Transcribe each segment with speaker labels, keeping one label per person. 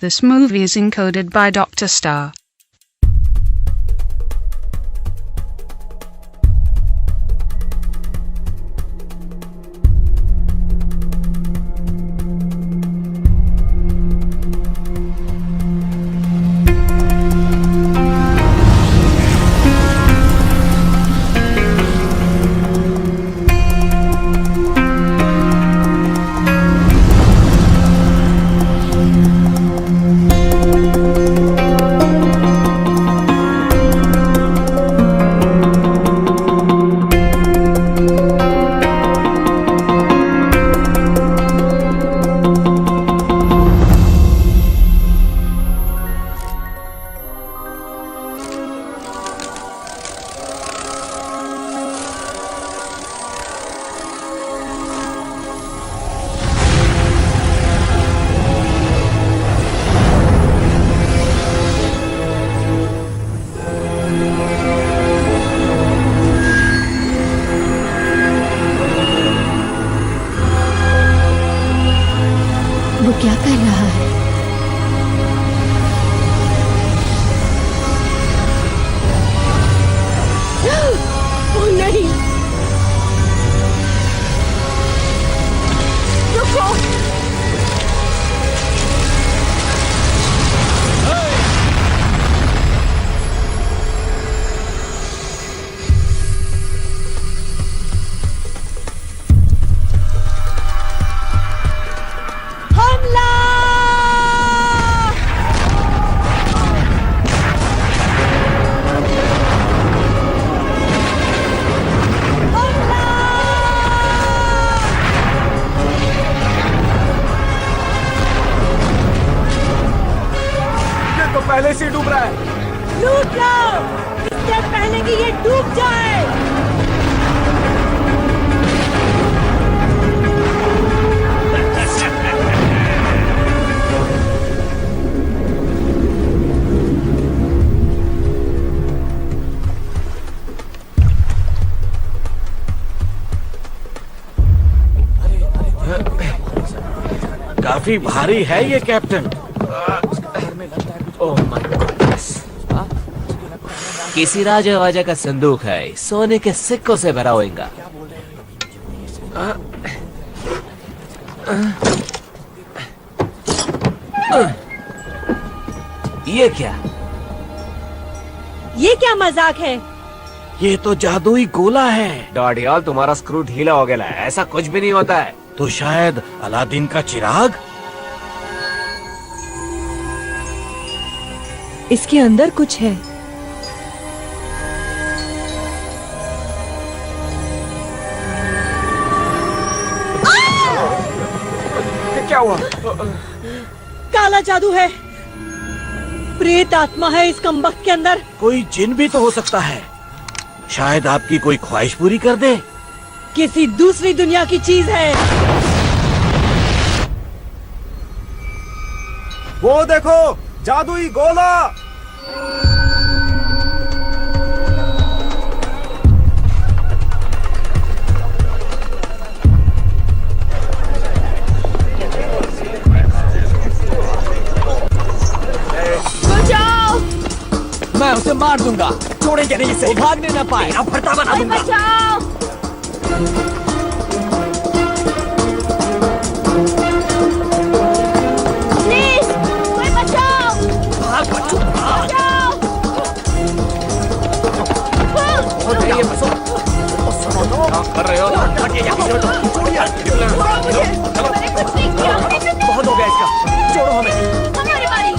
Speaker 1: This movie is encoded by Dr. Star.
Speaker 2: वो क्या कर रहा है? ओह नहीं! रुको!
Speaker 3: पहले से डूब रहा है।
Speaker 2: लूट लो इससे पहले कि ये डूब जाए।
Speaker 3: काफी भारी है ये कैप्टन। Oh my goodness.
Speaker 4: किसी राजा वाजा का संदूक है, सोने के सिक्कों से भरा होगा। ये क्या?
Speaker 2: ये क्या मजाक है?
Speaker 3: ये तो जादुई गोला है।
Speaker 4: डॉडियल, तुम्हारा स्क्रू ढीला हो गया है। ऐसा कुछ भी नहीं होता है।
Speaker 3: तो शायद अलादीन का चिराग।
Speaker 2: इसके अंदर कुछ है।
Speaker 3: क्या हुआ?
Speaker 2: काला जादू है। प्रेत आत्मा है इस कमबख्त के अंदर।
Speaker 3: कोई जिन भी तो हो सकता है। शायद आपकी कोई ख्वाहिश पूरी कर दे।
Speaker 2: किसी दूसरी दुनिया की चीज है।
Speaker 3: वो देखो, जादुई गोला।
Speaker 2: बचाओ!
Speaker 4: मैं उसे मार दूंगा।
Speaker 3: छोड़ेंगे नहीं इसे।
Speaker 4: वो भागने न पाए।
Speaker 3: अब भरता बना
Speaker 2: ओए
Speaker 3: दूंगा।
Speaker 2: बचाओ! प्लीज, ओए बचाओ!
Speaker 3: भाग बच्चों, भाग।
Speaker 2: बचाओ!
Speaker 3: ये बसो। सुनो तो।
Speaker 4: क्या कर रहे हो?
Speaker 3: हटिए यहाँ से। छोड़िए।
Speaker 2: मैंने कुछ नहीं किया।
Speaker 3: बहुत हो गया इसका। छोड़ो हमें।
Speaker 2: हमारी बारी।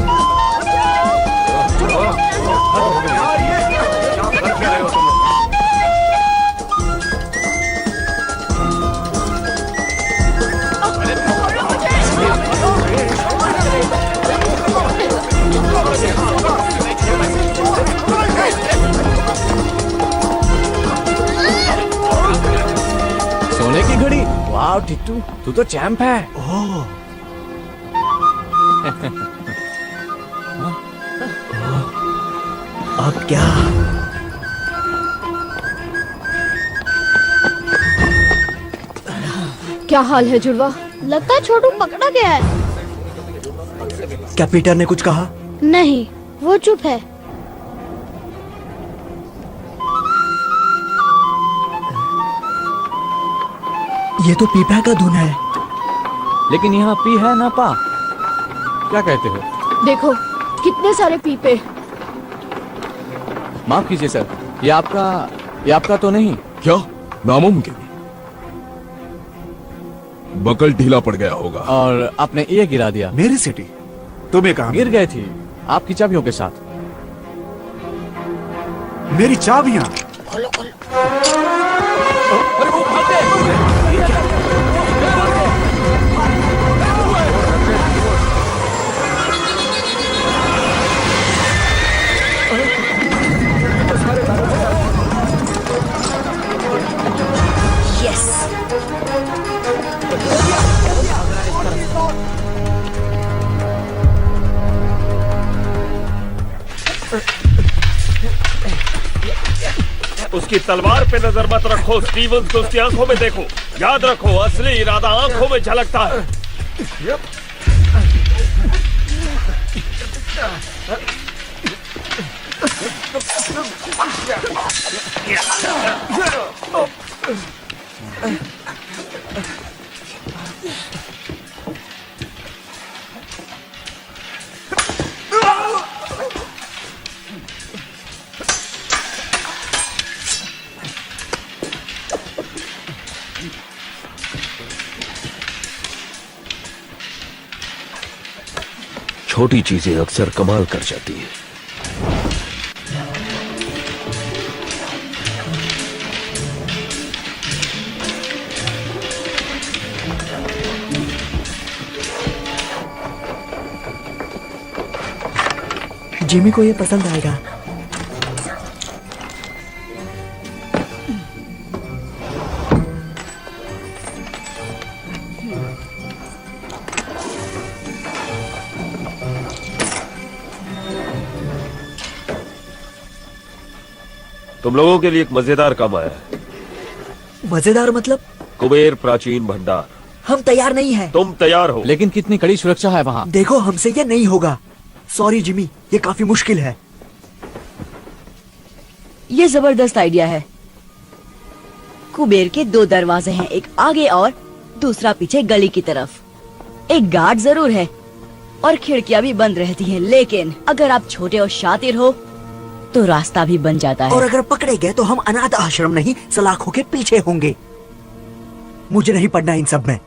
Speaker 4: सोने की घड़ी। वाह टिट्टू, तू तो चैंप है।
Speaker 3: ओह। अब क्या?
Speaker 2: क्या हाल है जुड़वा?
Speaker 5: लगता है छोटू पकड़ा गया है। क्या पीटर ने कुछ कहा?
Speaker 6: नहीं, वो चुप है।
Speaker 5: ये तो पीपा का धुन है।
Speaker 4: लेकिन यहाँ पी है ना पा, क्या कहते हो?
Speaker 6: देखो कितने सारे पीपे।
Speaker 4: माफ कीजिए सर, ये आपका तो नहीं?
Speaker 7: क्या? नामुमकिन। बकल ढीला पड़ गया होगा।
Speaker 4: और आपने ये गिरा दिया।
Speaker 5: मेरी सिटी तुम्हें कहा?
Speaker 4: गिर गई थी आपकी चाबियों के साथ।
Speaker 5: मेरी चाबियां?
Speaker 8: उसकी तलवार पे नजर मत रखो स्टीवंस को उसकी आंखों में देखो। याद रखो असली इरादा आंखों में झलकता है।
Speaker 3: छोटी चीजें अक्सर कमाल कर जाती हैं।
Speaker 5: जिमी को ये पसंद आएगा।
Speaker 8: तुम लोगों के लिए एक मजेदार काम आया है।
Speaker 5: मजेदार मतलब?
Speaker 8: कुबेर प्राचीन भंडार।
Speaker 5: हम तैयार नहीं हैं।
Speaker 8: तुम तैयार हो?
Speaker 4: लेकिन कितनी कड़ी सुरक्षा है वहाँ।
Speaker 5: देखो हमसे ये नहीं होगा। सॉरी जिमी, ये काफी मुश्किल है।
Speaker 9: ये जबरदस्त आइडिया है। कुबेर के 2 दरवाजे हैं, एक आगे और दूसरा पीछे गली की तरफ। एक गार्ड जरूर है और खिड़कियां भी बंद रहती हैं, लेकिन अगर आप छोटे और शातिर हो तो रास्ता भी बन जाता है।
Speaker 5: और अगर पकड़े गए तो हम अनाथ आश्रम नहीं सलाखों के पीछे होंगे। मुझे नहीं पढ़ना इन सब में।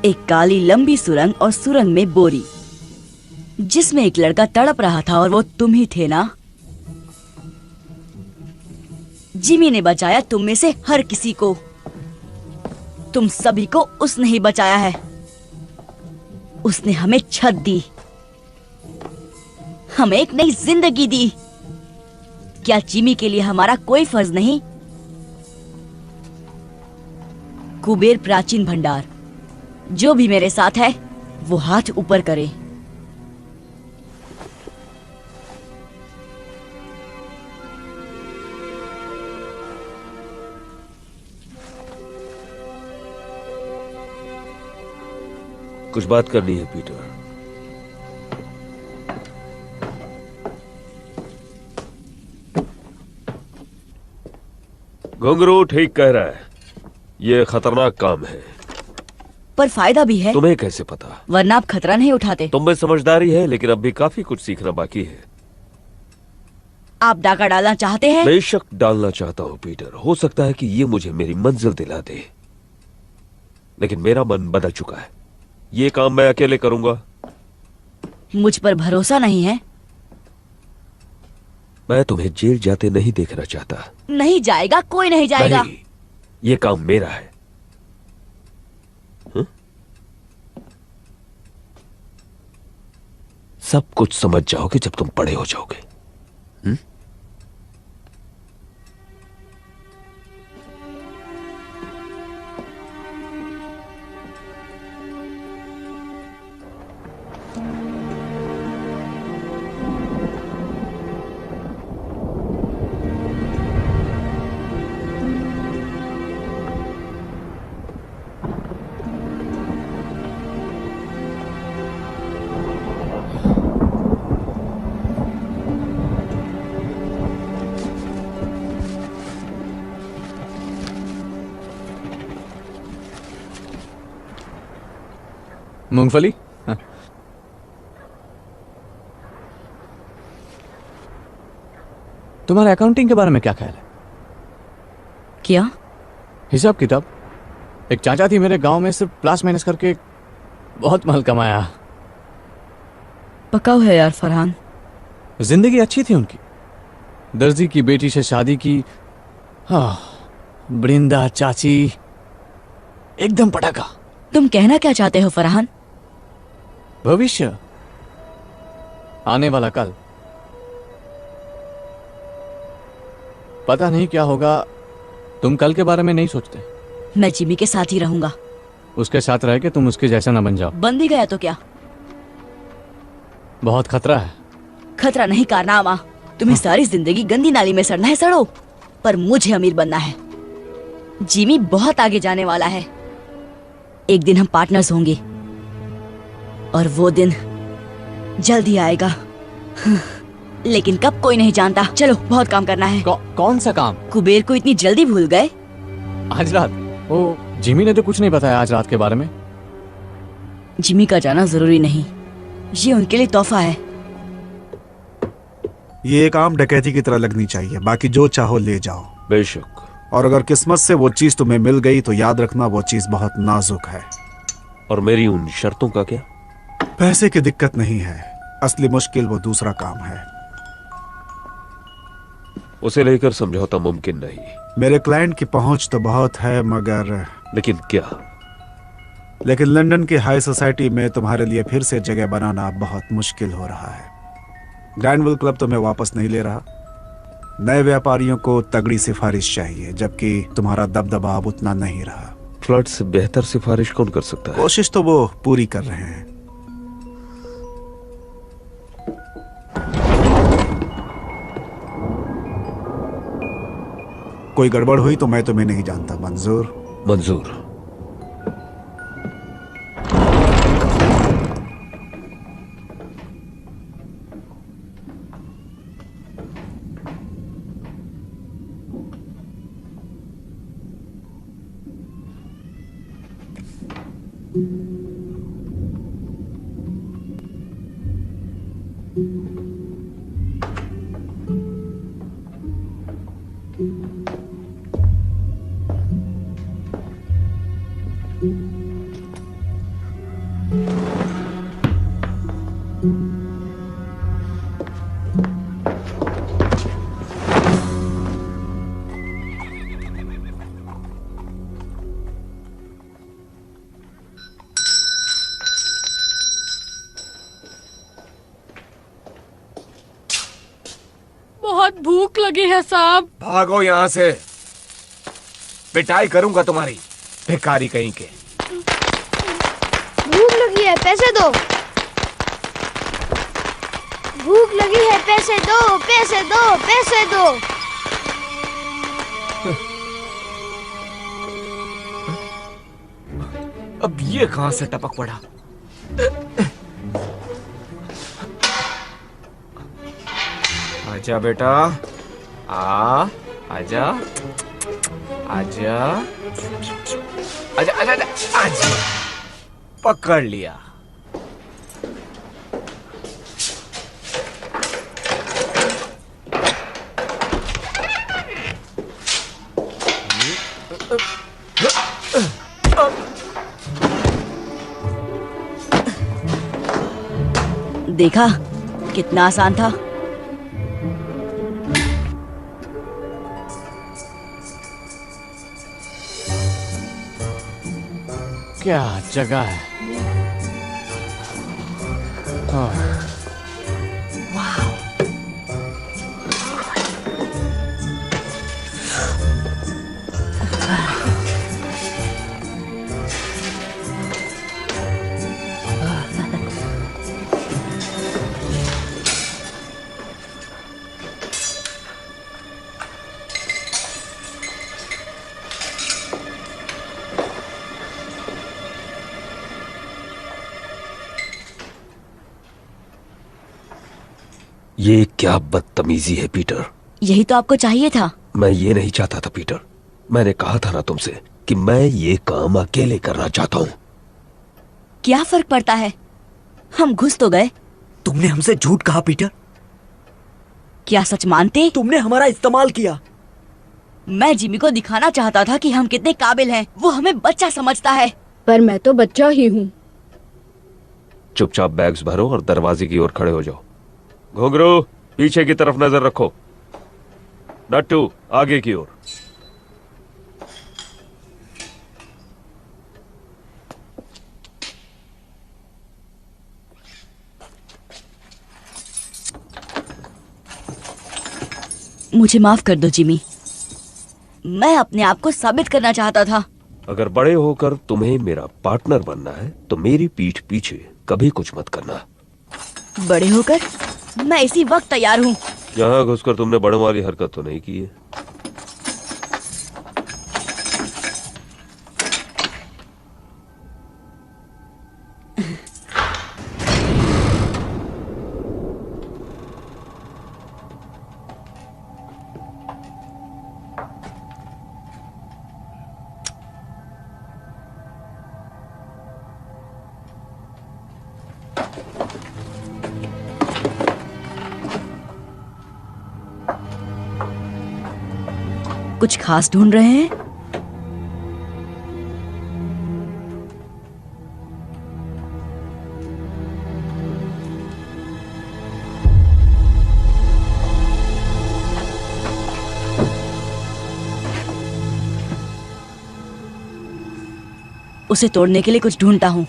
Speaker 9: एक काली लंबी सुरंग और सुरंग में बोरी, जिसमें एक लड़का तड़प रहा था और वो तुम ही थे ना? जिमी ने बचाया तुम में से हर किसी को। तुम सभी को उसने ही बचाया है। उसने हमें छत दी, हमें एक नई जिंदगी दी। क्या जिमी के लिए हमारा कोई फर्ज नहीं? कुबेर प्राचीन भंडार, जो भी मेरे साथ है वो हाथ ऊपर करे।
Speaker 8: कुछ बात करनी है पीटर। घुंघरू ठीक कह रहा है, ये खतरनाक काम है।
Speaker 9: पर फायदा भी है।
Speaker 8: तुम्हें कैसे पता?
Speaker 9: वरना आप खतरा नहीं उठाते।
Speaker 8: तुम में समझदारी है, लेकिन अब भी काफी कुछ सीखना बाकी है।
Speaker 9: आप डाका डालना चाहते हैं?
Speaker 8: बेशक डालना चाहता हूं पीटर। हो सकता है कि ये मुझे मेरी मंजिल दिला दे, लेकिन मेरा मन बदल चुका है। ये काम मैं अकेले करूंगा।
Speaker 9: मुझ पर भरोसा नहीं है?
Speaker 8: मैं तुम्हें जेल जाते नहीं देखना चाहता।
Speaker 9: नहीं जाएगा, कोई नहीं जाएगा।
Speaker 8: नहीं, ये काम मेरा है। सब कुछ समझ जाओगे जब तुम बड़े हो जाओगे।
Speaker 4: मूंगफली? हाँ। तुम्हारे अकाउंटिंग के बारे में क्या ख्याल है?
Speaker 9: क्या?
Speaker 4: हिसाब किताब। एक चाचा थी मेरे गांव में, सिर्फ प्लस माइनस करके बहुत माल कमाया।
Speaker 9: पकाऊ है यार फरहान।
Speaker 4: जिंदगी अच्छी थी उनकी। दर्जी की बेटी से शादी की। हाँ, बृंदा चाची एकदम पटाखा।
Speaker 9: तुम कहना क्या चाहते हो फरहान?
Speaker 4: भविष्य, आने वाला कल। पता नहीं क्या होगा। तुम कल के बारे में नहीं सोचते।
Speaker 9: मैं जिमी के साथ ही रहूंगा।
Speaker 4: उसके साथ रह के तुम उसके जैसा ना बन जाओ।
Speaker 9: बन भी गया तो क्या?
Speaker 4: बहुत खतरा है।
Speaker 9: खतरा नहीं कारनामा। तुम्हें सारी जिंदगी गंदी नाली में सड़ना है, सड़ो, पर मुझे अमीर बनना है। जिमी बहुत आगे जाने वाला है। एक दिन हम पार्टनर्स होंगे और वो दिन जल्द ही आएगा। लेकिन कब कोई नहीं जानता। चलो, बहुत काम करना है।
Speaker 4: कौन सा काम?
Speaker 9: कुबेर को इतनी जल्दी भूल गए?
Speaker 4: आज रात? ओ, जिमी ने तो कुछ नहीं बताया आज रात के बारे में।
Speaker 9: जिमी का जाना जरूरी नहीं, ये उनके लिए तोहफा है।
Speaker 10: ये एक आम डकैती की तरह लगनी चाहिए। बाकी जो चाहो ले जाओ।
Speaker 8: बेशक।
Speaker 10: और अगर किस्मत से वो चीज तुम्हें मिल गई तो याद रखना वो चीज बहुत नाजुक है।
Speaker 8: और मेरी उन शर्तों का क्या?
Speaker 10: पैसे की दिक्कत नहीं है, असली मुश्किल वो दूसरा काम है।
Speaker 8: उसे लेकर समझौता मुमकिन नहीं।
Speaker 10: मेरे क्लाइंट की पहुंच तो बहुत है, मगर
Speaker 8: लेकिन क्या?
Speaker 10: लेकिन लंदन की हाई सोसाइटी में तुम्हारे लिए फिर से जगह बनाना बहुत मुश्किल हो रहा है। ग्रैंडविल क्लब तुम्हें वापस नहीं ले रहा। नए व्यापारियों को तगड़ी सिफारिश चाहिए, जबकि तुम्हारा दबदबा अब उतना नहीं रहा।
Speaker 8: फ्लड से बेहतर सिफारिश कौन कर सकता है?
Speaker 10: कोशिश तो वो पूरी कर रहे हैं। कोई गड़बड़ हुई तो मैं तुम्हें नहीं जानता। मंजूर?
Speaker 8: मंजूर।
Speaker 2: बहुत भूख लगी है साहब।
Speaker 3: भागो यहाँ से, पिटाई करूंगा तुम्हारी, भिखारी कहीं के।
Speaker 6: भूख लगी है, पैसे दो। भूख लगी है, पैसे दो, पैसे दो, पैसे दो।
Speaker 3: अब ये कहां से टपक पड़ा? आजा बेटा, आजा, आजा, आजा, आजा, आजा, पकड़ लिया।
Speaker 9: देखा कितना आसान था।
Speaker 4: क्या जगह है।
Speaker 8: ये क्या बदतमीजी है पीटर।
Speaker 9: यही तो आपको चाहिए था।
Speaker 8: मैं ये नहीं चाहता था पीटर। मैंने कहा था ना तुमसे कि मैं ये काम अकेले करना चाहता हूं।
Speaker 9: क्या फर्क पड़ता है, हम घुस तो गए।
Speaker 5: तुमने हमसे झूठ कहा पीटर।
Speaker 9: क्या सच मानते?
Speaker 5: तुमने हमारा इस्तेमाल किया।
Speaker 9: मैं जिमी को दिखाना चाहता था कि हम कितने काबिल हैं। वो हमें बच्चा समझता है।
Speaker 6: पर मैं तो बच्चा ही हूँ।
Speaker 8: चुपचाप बैग्स भरो और दरवाजे की ओर खड़े हो जाओ। घुंघरू, पीछे की तरफ नजर रखो। नट्टू, आगे की ओर।
Speaker 9: मुझे माफ कर दो जिमी, मैं अपने आप को साबित करना चाहता था।
Speaker 8: अगर बड़े होकर तुम्हें मेरा पार्टनर बनना है तो मेरी पीठ पीछे कभी कुछ मत करना।
Speaker 9: बड़े होकर मैं इसी वक्त तैयार हूँ।
Speaker 8: यहाँ घुसकर तुमने बड़ों वाली हरकत तो नहीं की है?
Speaker 9: कुछ खास ढूंढ रहे हैं? उसे तोड़ने के लिए कुछ ढूंढता हूं।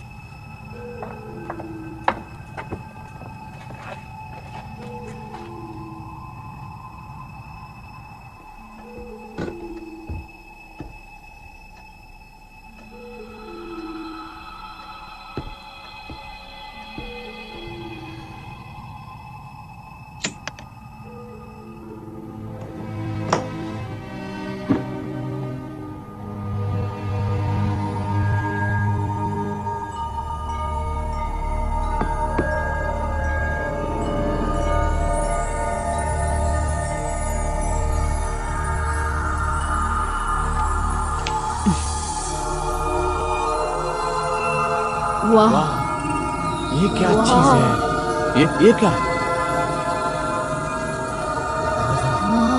Speaker 6: वाह,
Speaker 4: ये क्या चीज है? ये क्या है?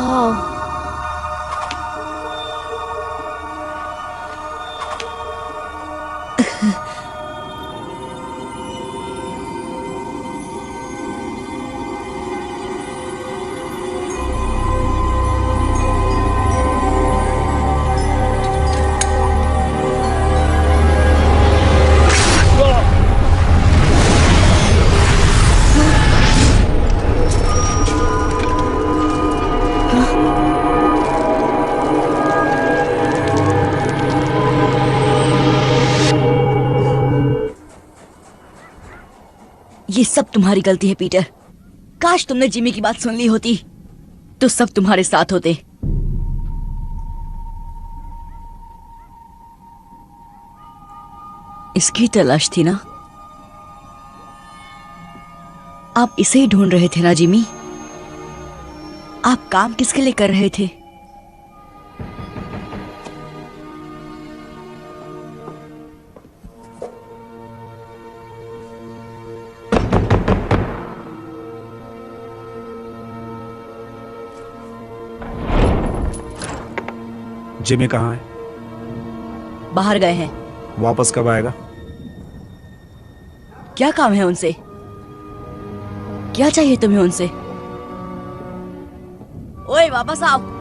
Speaker 6: वाह,
Speaker 9: ये सब तुम्हारी गलती है पीटर। काश तुमने जिमी की बात सुन ली होती तो सब तुम्हारे साथ होते। इसकी तलाश थी ना? आप इसे ही ढूंढ रहे थे ना जिमी? आप काम किसके लिए कर रहे थे?
Speaker 10: जिमी कहाँ है?
Speaker 9: बाहर गए हैं।
Speaker 10: वापस कब आएगा?
Speaker 9: क्या काम है उनसे? क्या चाहिए तुम्हें उनसे? ओए वापस आओ।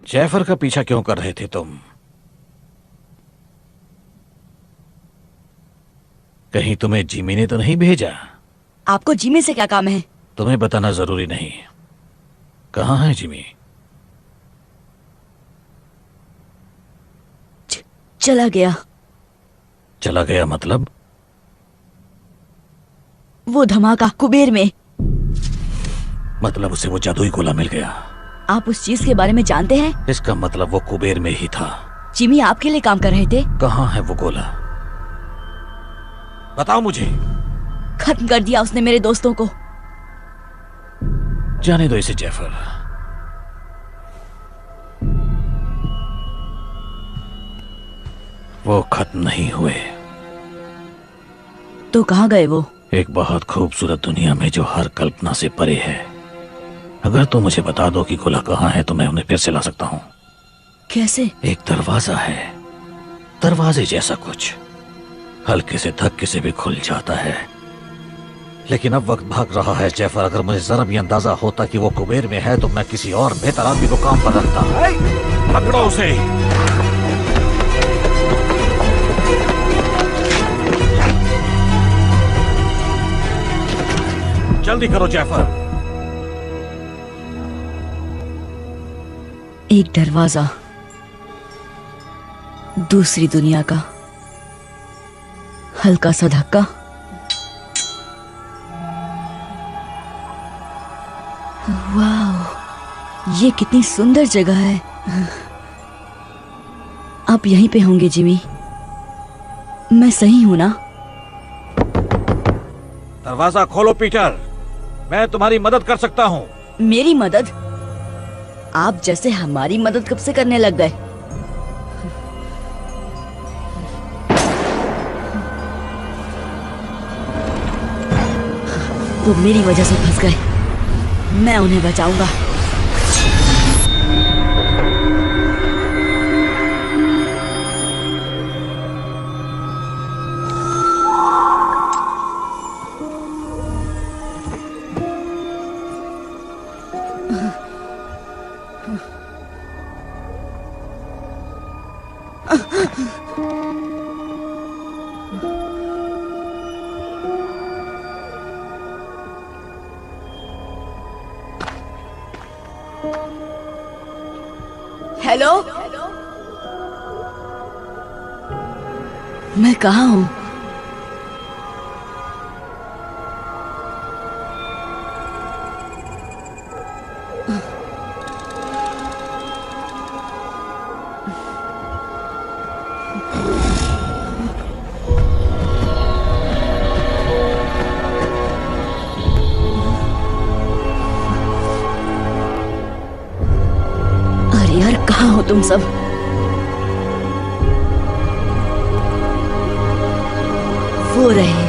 Speaker 4: जैफर का पीछा क्यों कर रहे थे तुम? कहीं तुम्हें जिमी ने तो नहीं भेजा?
Speaker 9: आपको जिमी से क्या काम है?
Speaker 4: तुम्हें बताना जरूरी नहीं। कहाँ है जिमी?
Speaker 9: चला गया।
Speaker 4: चला गया मतलब?
Speaker 9: वो धमाका कुबेर में।
Speaker 4: मतलब उसे वो जादुई गोला मिल गया।
Speaker 9: आप उस चीज के बारे में जानते हैं?
Speaker 4: इसका मतलब वो कुबेर में ही था।
Speaker 9: जिमी आपके लिए काम कर रहे थे।
Speaker 4: कहाँ है वो गोला? बताओ मुझे।
Speaker 9: खत्म कर दिया उसने मेरे दोस्तों को।
Speaker 4: जाने दो इसे जैफर। वो खत्म नहीं हुए।
Speaker 9: तो कहाँ गए वो?
Speaker 4: एक बहुत खूबसूरत दुनिया में जो हर कल्पना से परे है। अगर तुम मुझे बता दो कि गोला कहाँ है तो मैं उन्हें फिर से ला सकता हूँ।
Speaker 9: कैसे?
Speaker 4: एक दरवाजा है, दरवाजे जैसा कुछ, हल्के से धक्के से भी खुल जाता है। लेकिन अब वक्त भाग रहा है जैफर। अगर मुझे जरा भी अंदाजा होता कि वो कुबेर में है तो मैं किसी और बेहतर आदमी को काम पर रखता। पकड़ो उसे। जल्दी करो जैफर।
Speaker 9: एक दरवाजा दूसरी दुनिया का, हल्का सा धक्का, वाह, ये कितनी सुंदर जगह है। आप यहीं पे होंगे जिमी? मैं सही हूं ना?
Speaker 4: दरवाजा खोलो पीटर, मैं तुम्हारी मदद कर सकता हूँ।
Speaker 9: मेरी मदद? आप जैसे हमारी मदद कब से करने लग गए? वो मेरी वजह से फंस गए, मैं उन्हें बचाऊंगा। हेलो, मैं कहाँ हूँ? अरे यार, कहाँ हो तुम सब? वो रहे।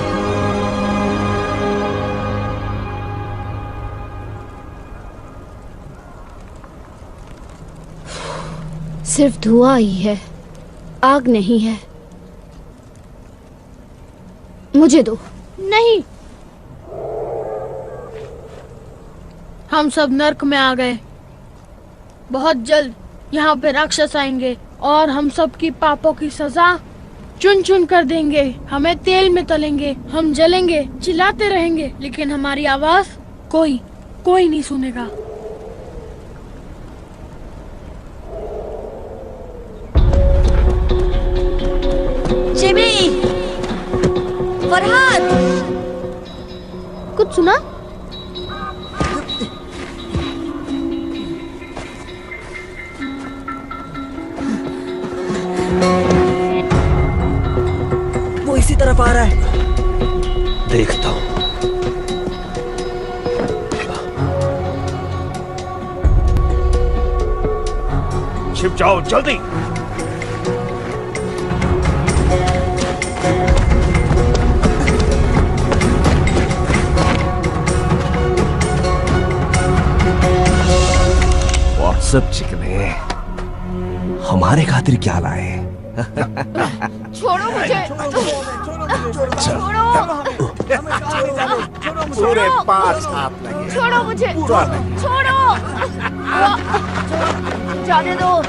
Speaker 6: सिर्फ धुआं ही है, आग नहीं है। मुझे दो। नहीं,
Speaker 11: हम सब नर्क में आ गए। बहुत जल्द यहाँ पे राक्षस आएंगे और हम सब की पापों की सजा चुन चुन कर देंगे। हमें तेल में तलेंगे, हम जलेंगे, चिल्लाते रहेंगे, लेकिन हमारी आवाज कोई नहीं सुनेगा।
Speaker 9: जिमी, फरहाद,
Speaker 6: कुछ सुना?
Speaker 5: वो इसी तरफ आ रहा है।
Speaker 8: देखता हूँ। छिप जाओ जल्दी।
Speaker 3: व्हाट्सएप चिकने, हमारे खातिर क्या लाए?
Speaker 6: छोड़ो मुझे।
Speaker 3: पूरे 5 हाथ लगे।
Speaker 6: छोड़ो मुझे।
Speaker 3: पूरा नहीं।
Speaker 6: छोड़ो।
Speaker 9: जाने दो।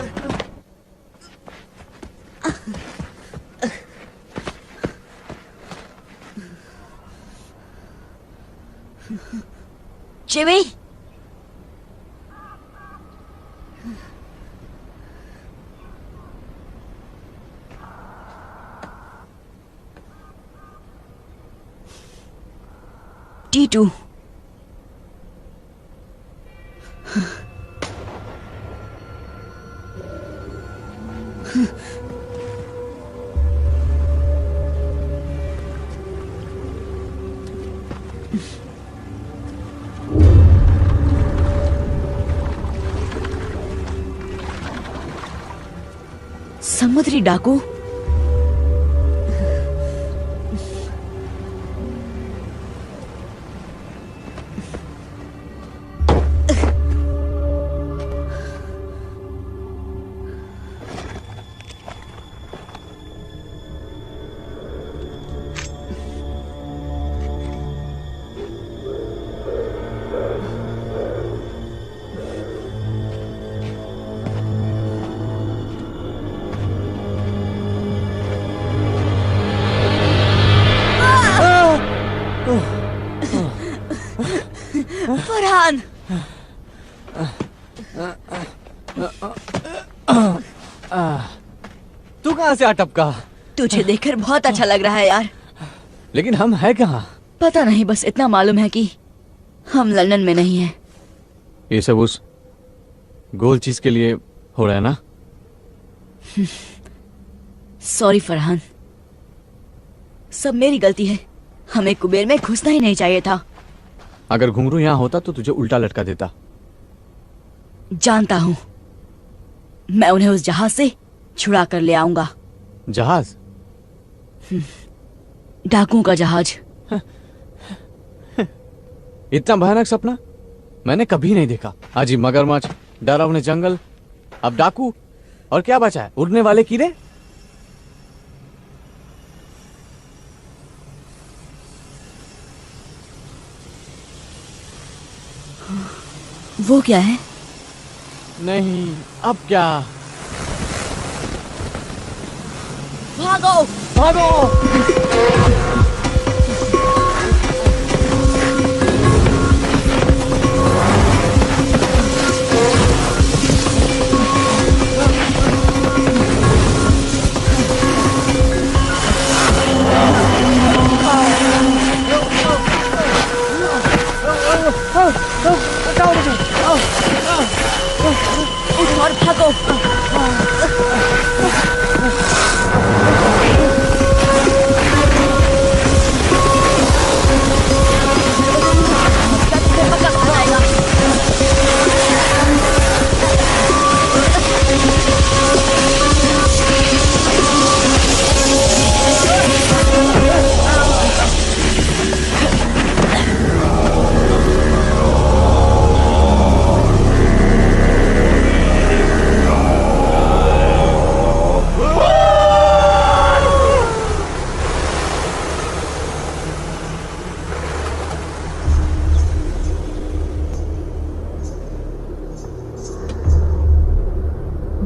Speaker 9: चिवी, T2। समुद्री डाकू। फरहान,
Speaker 12: तू कहाँ से आ टपका?
Speaker 9: तुझे देखकर बहुत अच्छा लग रहा है यार।
Speaker 12: लेकिन हम हैं कहाँ?
Speaker 9: पता नहीं, बस इतना मालूम है कि हम लंदन में नहीं हैं।
Speaker 12: ये सब उस गोल चीज के लिए हो रहा है ना?
Speaker 9: सॉरी फरहान, सब मेरी गलती है। हमें कुबेर में घुसना ही नहीं चाहिए था।
Speaker 12: अगर घुंघरू यहाँ होता तो तुझे उल्टा लटका देता।
Speaker 9: जानता हूँ, मैं उन्हें उस जहाज से छुड़ा कर ले आऊंगा।
Speaker 12: जहाज?
Speaker 9: डाकुओं का जहाज।
Speaker 12: इतना भयानक सपना मैंने कभी नहीं देखा। अजीब मगरमच्छ, डरावने जंगल, अब डाकू, और क्या बचा है? उड़ने वाले कीड़े।
Speaker 9: वो क्या है?
Speaker 12: नहीं, अब क्या?
Speaker 9: भागो
Speaker 12: भागो!
Speaker 9: उठ और भागो।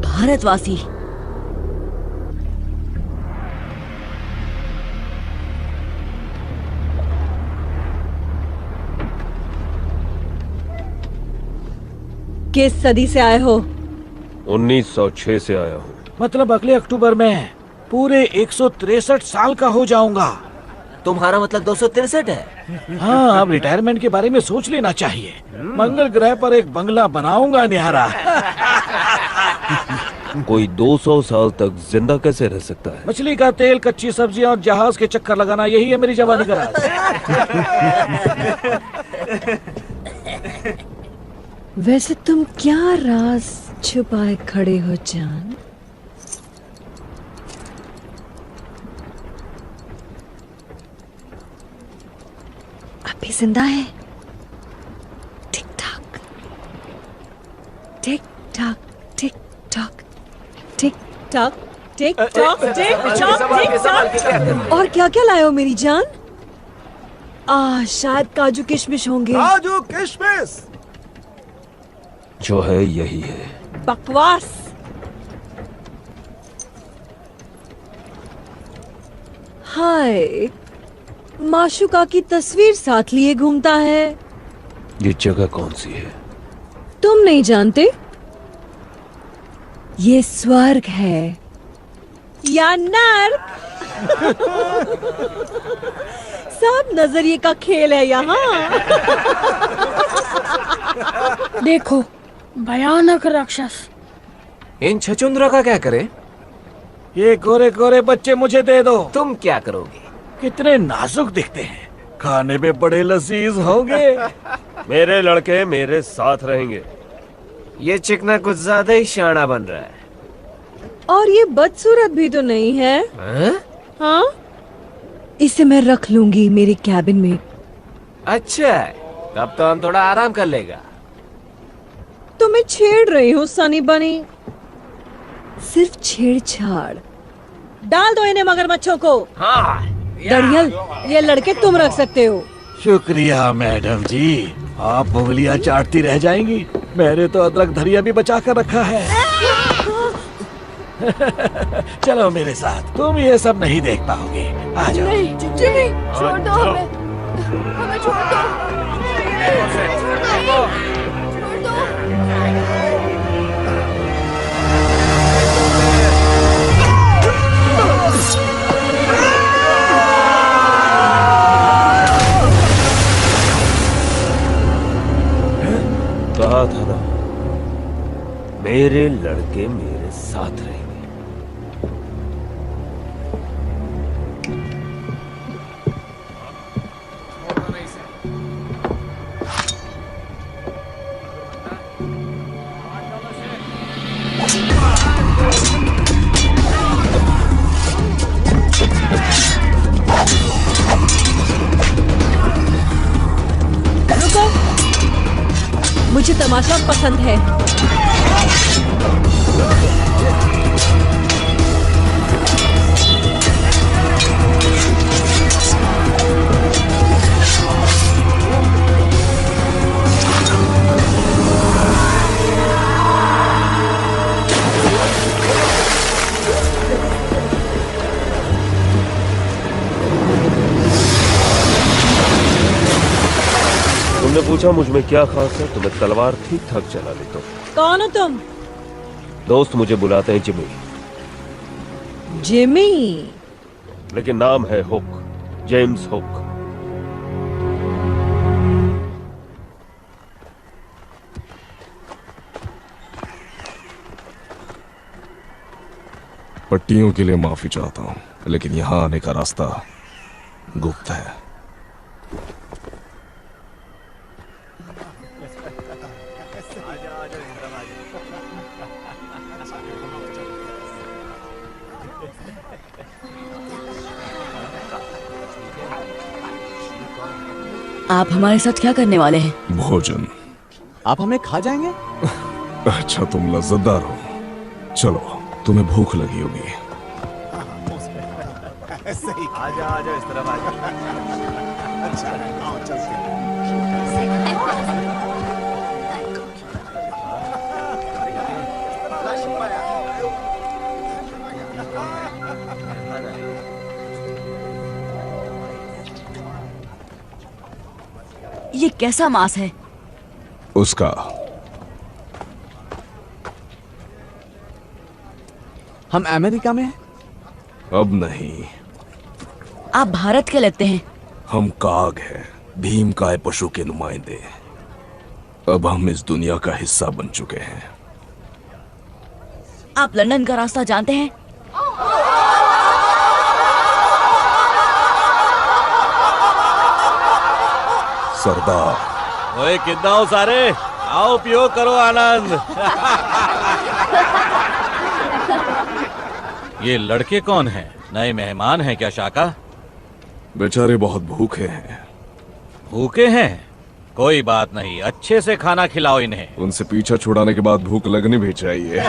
Speaker 9: भारतवासी,
Speaker 2: किस सदी से आए हो?
Speaker 8: 1906 से आया हूँ।
Speaker 4: मतलब अगले अक्टूबर में पूरे 163 साल का हो जाऊंगा।
Speaker 5: तुम्हारा मतलब 263 है?
Speaker 4: हाँ, अब रिटायरमेंट के बारे में सोच लेना चाहिए। मंगल ग्रह पर एक बंगला बनाऊंगा न्यारा।
Speaker 8: कोई 200 साल तक जिंदा कैसे रह सकता है?
Speaker 4: मछली का तेल, कच्ची सब्जियां और जहाज के चक्कर लगाना, यही है मेरी जवानी का राज।
Speaker 2: वैसे तुम क्या राज छुपाए खड़े हो जान? अभी जिंदा है? Tick tock tick tock tick tock tick tock tick tock tick tock tick tock. और क्या क्या लाए हो मेरी जान? शायद काजू किशमिश होंगे।
Speaker 10: काजू किशमिश?
Speaker 8: जो है यही है।
Speaker 2: बकवास। हाय, माशुका की तस्वीर साथ लिए घूमता है।
Speaker 8: ये जगह कौन सी है?
Speaker 2: तुम नहीं जानते? ये स्वर्ग है या नर्क। सब नजरिए का खेल है यहाँ।
Speaker 11: देखो, भयानक राक्षस।
Speaker 3: इन छचुंद्रों का क्या करें?
Speaker 4: ये गोरे गोरे बच्चे मुझे दे दो।
Speaker 3: तुम क्या करोगे?
Speaker 4: कितने नाजुक दिखते हैं, खाने में बड़े लजीज होंगे।
Speaker 8: मेरे लड़के मेरे साथ रहेंगे।
Speaker 3: ये चिकना कुछ ज्यादा ही शाना बन रहा है।
Speaker 2: और ये बदसूरत भी तो नहीं है। हाँ? इसे मैं रख लूंगी मेरे कैबिन में।
Speaker 3: अच्छा, तब तो हम थोड़ा आराम कर लेगा।
Speaker 2: तो मैं छेड़ रही हूँ सनी बनी। सिर्फ छेड़छाड़। डाल दो इन्हें मगरमच्छों को।
Speaker 3: हाँ।
Speaker 2: दड़ियल, ये लड़के तुम रख सकते हो।
Speaker 4: शुक्रिया मैडम जी, आप उंगलियां चाटती रह जाएंगी। मैंने तो अदरक धरिया भी बचा कर रखा है। चलो मेरे साथ, तुम ये सब नहीं देख पाओगे। आ जाओ।
Speaker 11: नहीं, जिमी, छोड़ दो हमें। हमें छोड़ दो। छोड़ दो।
Speaker 8: कहा था ना, मेरे लड़के मेरे साथ रहेंगे।
Speaker 2: रुको, मुझे तमाशा पसंद है।
Speaker 8: तुमने पूछा मुझ में क्या खास है, तो मैं तलवार ठीक ठाक चला लेता हूँ।
Speaker 2: कौन हो तुम?
Speaker 8: दोस्त मुझे बुलाते हैं जिमी,
Speaker 2: जिमी।
Speaker 8: लेकिन नाम है हुक, जेम्स हुक।
Speaker 7: पट्टियों के लिए माफी चाहता हूँ, लेकिन यहाँ आने का रास्ता गुप्त है।
Speaker 9: आप हमारे साथ क्या करने वाले हैं?
Speaker 7: भोजन।
Speaker 12: आप हमें खा जाएंगे?
Speaker 7: अच्छा, तुम लज्जतदार हो। चलो, तुम्हें भूख लगी होगी।
Speaker 3: सही। आजा आजा, इस तरफ आजा। अच्छा, आओ चलते हैं।
Speaker 9: ये कैसा मांस है?
Speaker 7: उसका।
Speaker 12: हम अमेरिका में हैं?
Speaker 7: अब नहीं।
Speaker 9: आप भारत के लगते हैं।
Speaker 7: हम काग हैं, भीमकाय पशु के नुमाइंदे। अब हम इस दुनिया का हिस्सा बन चुके हैं।
Speaker 9: आप लंदन का रास्ता जानते हैं?
Speaker 7: सरदार।
Speaker 4: ओए कितना हो सारे, आओ पियो करो आनंद। ये लड़के कौन हैं? नए मेहमान हैं क्या शाका?
Speaker 7: बेचारे बहुत भूखे हैं।
Speaker 4: भूखे हैं? कोई बात नहीं, अच्छे से खाना खिलाओ इन्हें।
Speaker 7: उनसे पीछा छुड़ाने के बाद भूख लगनी भी चाहिए।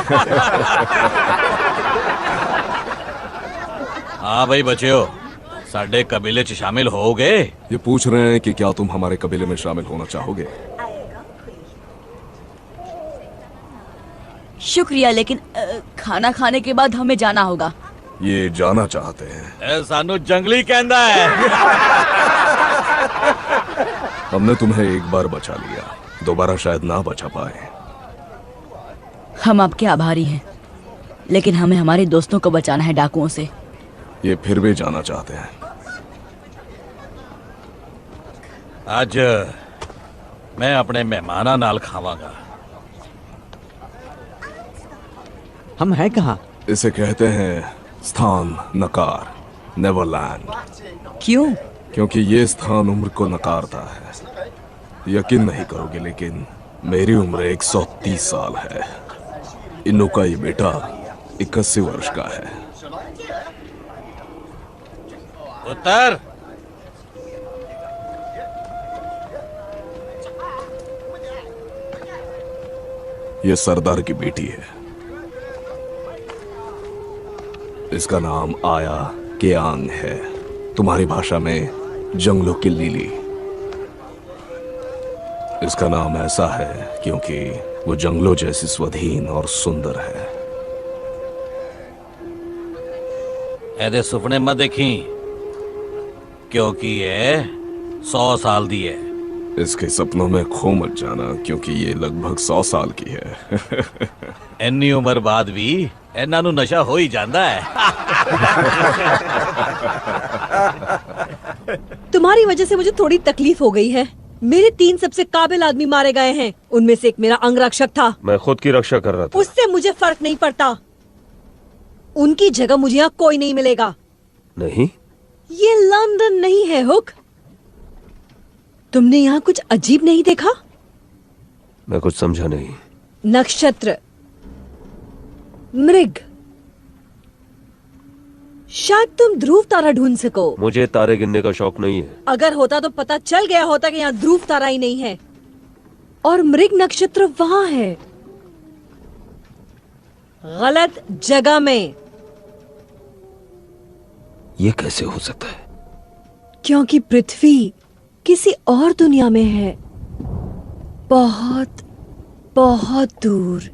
Speaker 4: हाँ भाई बच्चों, साडे कबीले च शामिल हो गए?
Speaker 7: ये पूछ रहे हैं कि क्या तुम हमारे कबीले में शामिल होना चाहोगे?
Speaker 9: शुक्रिया, लेकिन खाना खाने के बाद हमें जाना होगा।
Speaker 7: ये जाना चाहते हैं।
Speaker 4: सानू जंगली कहना है।
Speaker 7: हमने तुम्हें एक बार बचा लिया, दोबारा शायद ना बचा पाए।
Speaker 9: हम आपके आभारी हैं, लेकिन हमें हमारे दोस्तों को बचाना है डाकुओं से।
Speaker 7: ये फिर भी जाना चाहते हैं।
Speaker 4: आज मैं अपने मेहमाना नाल खावांगा।
Speaker 12: हम हैं कहाँ?
Speaker 7: इसे कहते हैं स्थान नकार, नेवरलैंड।
Speaker 9: क्यों?
Speaker 7: क्योंकि ये स्थान उम्र को नकारता है। यकीन नहीं करोगे, लेकिन मेरी उम्र 130 साल है। इन्नू का ये बेटा 81 वर्ष का है।
Speaker 4: उत्तर
Speaker 7: ये सरदार की बेटी है। इसका नाम आया केआंग है, तुम्हारी भाषा में जंगलों की लिली। इसका नाम ऐसा है क्योंकि वो जंगलों जैसी स्वाधीन और सुंदर है।
Speaker 4: ऐदे सुपने मत देखी, क्योंकि ये 100 साल दी है।
Speaker 7: इसके सपनों में खो मत जाना, क्योंकि ये लगभग 100 साल की है।
Speaker 4: इन्नी उम्र बाद भी इन्हां नू नशा हो ही जाता है।
Speaker 2: तुम्हारी वजह से मुझे थोड़ी तकलीफ हो गई है। मेरे 3 सबसे काबिल आदमी मारे गए हैं, उनमें से एक मेरा अंगरक्षक था।
Speaker 8: मैं खुद की रक्षा कर रहा था।
Speaker 2: उससे मुझे फर्क नहीं पड़ता। उनकी जगह मुझे यहाँ कोई नहीं मिलेगा।
Speaker 8: नहीं,
Speaker 2: ये लंदन नहीं है हुक। तुमने यहाँ कुछ अजीब नहीं देखा?
Speaker 8: मैं कुछ समझा नहीं।
Speaker 2: नक्षत्र, मृग, शायद तुम ध्रुव तारा ढूंढ सको।
Speaker 8: मुझे तारे गिनने का शौक नहीं है।
Speaker 2: अगर होता तो पता चल गया होता कि यहाँ ध्रुव तारा ही नहीं है, और मृग नक्षत्र वहां है, गलत जगह में।
Speaker 8: ये कैसे हो सकता है?
Speaker 2: क्योंकि पृथ्वी किसी और दुनिया में है, बहुत बहुत दूर।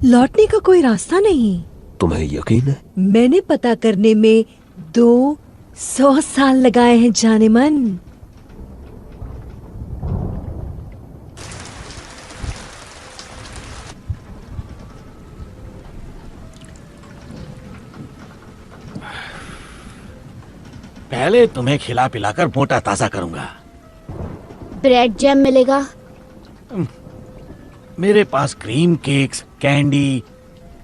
Speaker 2: लौटने का कोई रास्ता नहीं।
Speaker 8: तुम्हें यकीन है?
Speaker 2: मैंने पता करने में 200 साल लगाए हैं जाने मन।
Speaker 4: पहले तुम्हें खिला पिलाकर मोटा ताजा करूंगा।
Speaker 6: ब्रेड जैम मिलेगा?
Speaker 4: मेरे पास क्रीम केक्स, कैंडी,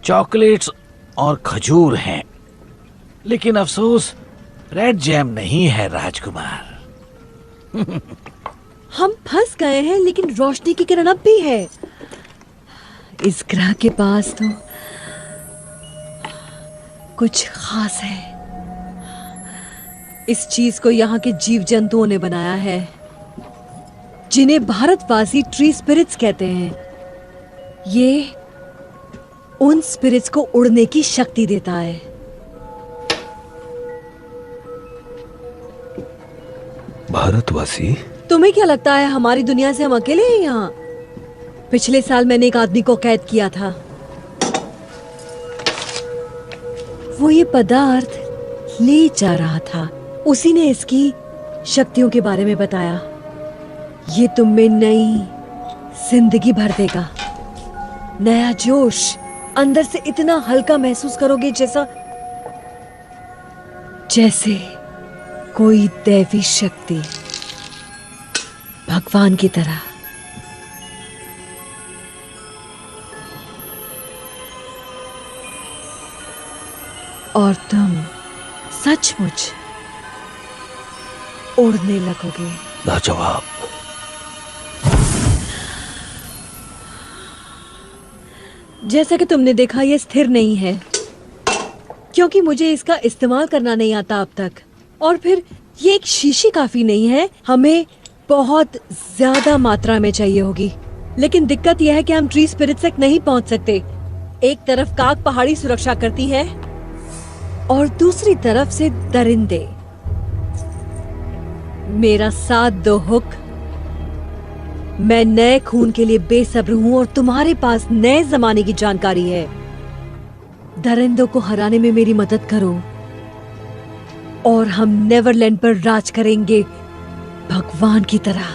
Speaker 4: चॉकलेट्स और खजूर हैं, लेकिन अफसोस रेड जैम नहीं है राजकुमार।
Speaker 2: हम फंस गए हैं, लेकिन रोशनी की किरण अब भी है। इस ग्रह के पास तो कुछ खास है। इस चीज को यहाँ के जीव जंतुओं ने बनाया है, जिन्हें भारतवासी ट्री स्पिरिट्स कहते हैं। ये उन स्पिरिट्स को उड़ने की शक्ति देता है।
Speaker 8: भारतवासी?
Speaker 2: तुम्हें क्या लगता है हमारी दुनिया से हम अकेले हैं यहाँ? पिछले साल मैंने एक आदमी को कैद किया था। वो ये पदार्थ ले जा रहा था। उसी ने इसकी शक्तियों के बारे में बताया। ये तुम में नई जिंदगी भर देगा, नया जोश। अंदर से इतना हल्का महसूस करोगे जैसे कोई दैवी शक्ति, भगवान की तरह। और तुम सचमुच उड़ने लगोगे।
Speaker 8: लाजवाब।
Speaker 2: जैसा कि तुमने देखा, ये स्थिर नहीं है, क्योंकि मुझे इसका इस्तेमाल करना नहीं आता अब तक। और फिर ये एक शीशी काफी नहीं है, हमें बहुत ज्यादा मात्रा में चाहिए होगी। लेकिन दिक्कत यह है कि हम ट्री स्पिरिट्स तक नहीं पहुंच सकते। एक तरफ काग पहाड़ी सुरक्षा करती है और दूसरी तरफ से दरिंदे। मेरा साथ दो हुक। मैं नए खून के लिए बेसब्र हूँ और तुम्हारे पास नए जमाने की जानकारी है। दरिंदों को हराने में मेरी मदद करो और हम नेवरलैंड पर राज करेंगे भगवान की तरह,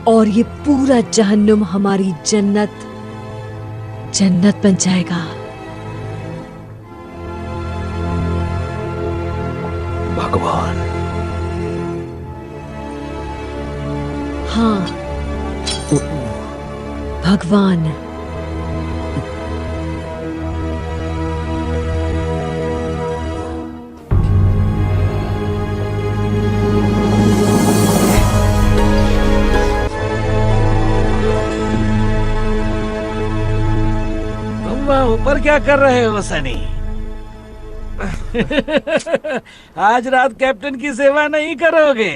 Speaker 2: और ये पूरा जहन्नुम हमारी जन्नत बन जाएगा।
Speaker 4: भगवान?
Speaker 2: हाँ, भगवान।
Speaker 13: तुम वहाँ ऊपर क्या कर रहे हो सनी? आज रात कैप्टन की सेवा नहीं करोगे?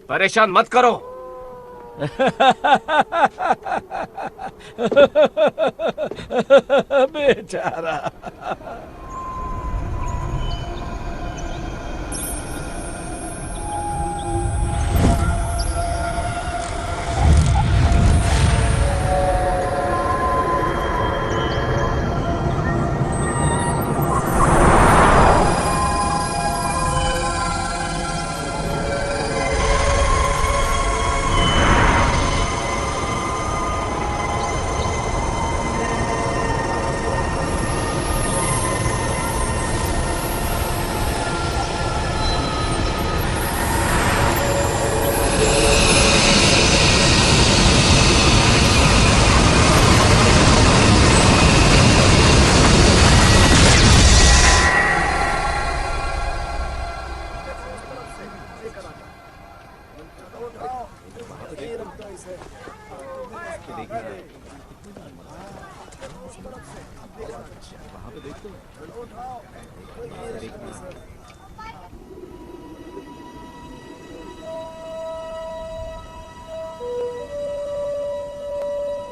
Speaker 3: परेशान मत करो।
Speaker 13: बेचारा।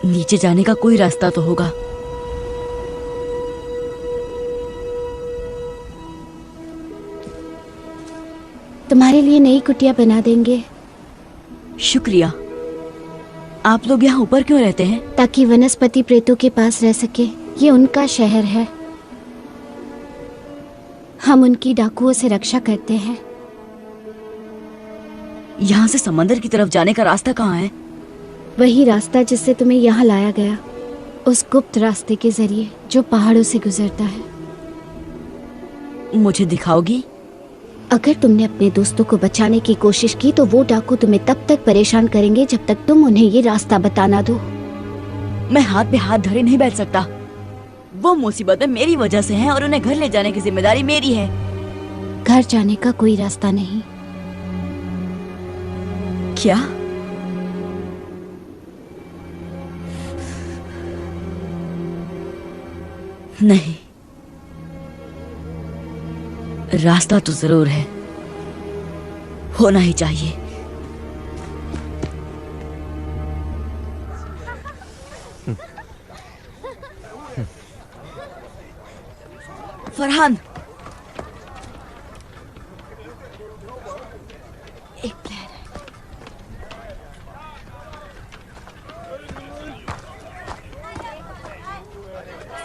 Speaker 9: नीचे जाने का कोई रास्ता तो होगा।
Speaker 6: तुम्हारे लिए नई कुटिया बना देंगे।
Speaker 9: शुक्रिया। आप लोग यहाँ ऊपर क्यों रहते हैं?
Speaker 6: ताकि वनस्पति प्रेतों के पास रह सके। ये उनका शहर है, हम उनकी डाकुओं से रक्षा करते हैं।
Speaker 9: यहाँ से समंदर की तरफ जाने का रास्ता कहाँ है?
Speaker 6: वही रास्ता जिससे तुम्हें यहाँ लाया गया, उस गुप्त रास्ते के जरिए जो पहाड़ों से गुजरता है।
Speaker 9: मुझे दिखाओगी?
Speaker 6: अगर तुमने अपने दोस्तों को बचाने की कोशिश की तो वो डाकू तुम्हें तब तक परेशान करेंगे जब तक तुम उन्हें ये रास्ता बताना दो।
Speaker 9: मैं हाथ पे हाथ धरे नहीं बैठ सकता। वो मुसीबतें मेरी वजह से हैं और उन्हें घर ले जाने की जिम्मेदारी मेरी है।
Speaker 6: घर जाने का कोई रास्ता नहीं।
Speaker 9: क्या? नहीं, रास्ता तो जरूर है, होना ही चाहिए। फरहान, एक प्लान है।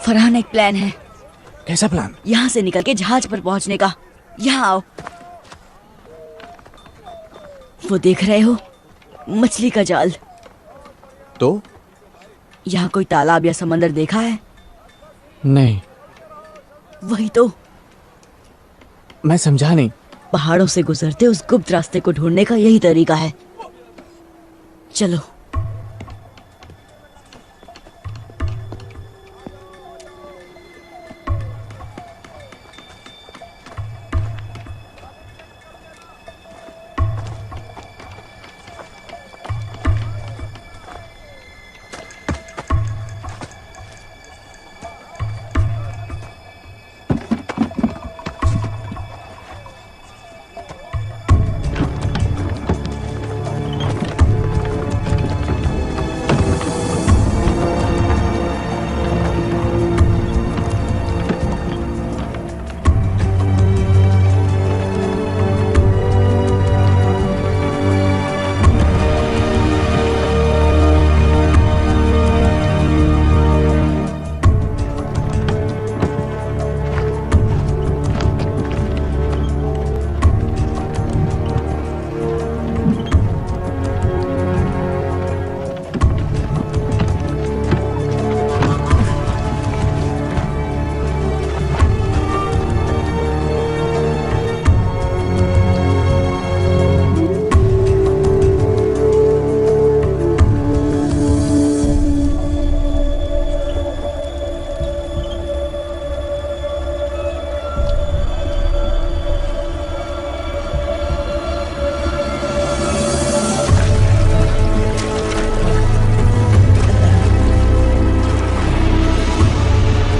Speaker 9: फरहान, एक प्लान है।
Speaker 12: कैसा प्लान?
Speaker 9: यहाँ से निकल के जहाज पर पहुंचने का। यहाँ आओ। वो देख रहे हो, मछली का जाल।
Speaker 12: तो
Speaker 9: यहाँ कोई तालाब या समंदर देखा है?
Speaker 12: नहीं।
Speaker 9: वही तो।
Speaker 12: मैं समझा नहीं।
Speaker 9: पहाड़ों से गुजरते उस गुप्त रास्ते को ढूंढने का यही तरीका है। चलो।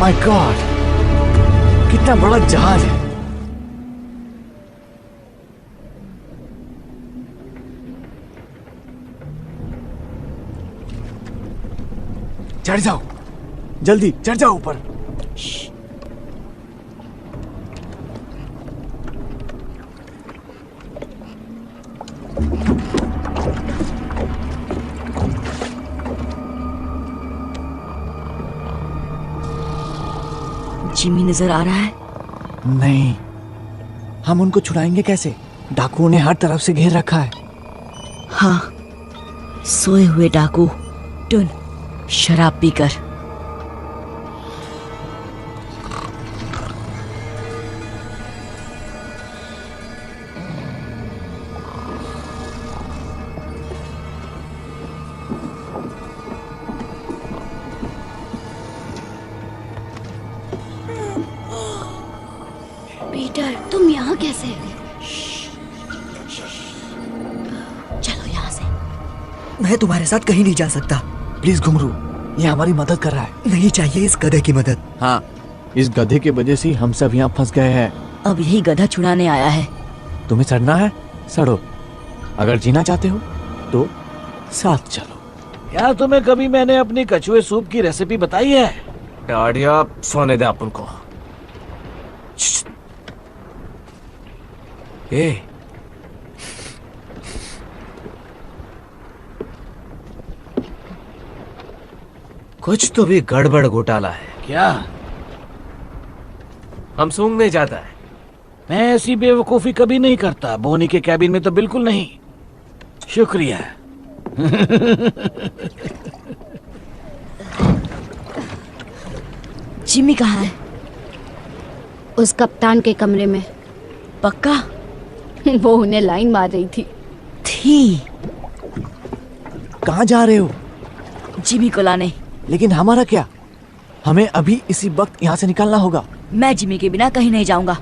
Speaker 12: माय गॉड, कितना बड़ा जहाज है। चढ़ जाओ, जल्दी चढ़ जाओ ऊपर।
Speaker 9: जिमी नजर आ रहा है?
Speaker 12: नहीं, हम उनको छुड़ाएंगे कैसे? डाकुओं ने हर तरफ से घेर रखा है।
Speaker 9: हाँ, सोए हुए डाकू टुन शराब पीकर।
Speaker 6: पीटर, तुम यहाँ कैसे?
Speaker 9: चलो यहाँ से।
Speaker 5: मैं तुम्हारे साथ कहीं नहीं जा सकता।
Speaker 12: प्लीज घुंघरू, ये हमारी मदद कर रहा है।
Speaker 5: नहीं चाहिए इस गधे की मदद।
Speaker 12: हाँ, इस गधे की वजह से हम सब यहाँ फंस गए हैं।
Speaker 9: अब यही गधा छुड़ाने आया है।
Speaker 12: तुम्हें सड़ना है, सड़ो। अगर जीना चाहते हो तो साथ चलो।
Speaker 13: क्या तुम्हें कभी मैंने अपनी कछुए सूप की रेसिपी बताई है?
Speaker 3: डाडिया, सोने दे अपन को। ए, कुछ तो भी गड़बड़ घोटाला है।
Speaker 13: क्या?
Speaker 3: हम सूंघने जाता है।
Speaker 13: मैं ऐसी बेवकूफी कभी नहीं करता। बोनी के कैबिन में तो बिल्कुल नहीं। शुक्रिया।
Speaker 9: जिमी कहाँ है?
Speaker 6: उस कप्तान के कमरे में।
Speaker 9: पक्का?
Speaker 6: वो उन्हें लाइन मार रही थी।
Speaker 12: कहाँ जा रहे हो?
Speaker 9: जिमी को लाने।
Speaker 12: लेकिन हमारा क्या? हमें अभी इसी वक्त यहाँ से निकलना होगा।
Speaker 9: मैं जिमी के बिना कहीं नहीं जाऊंगा।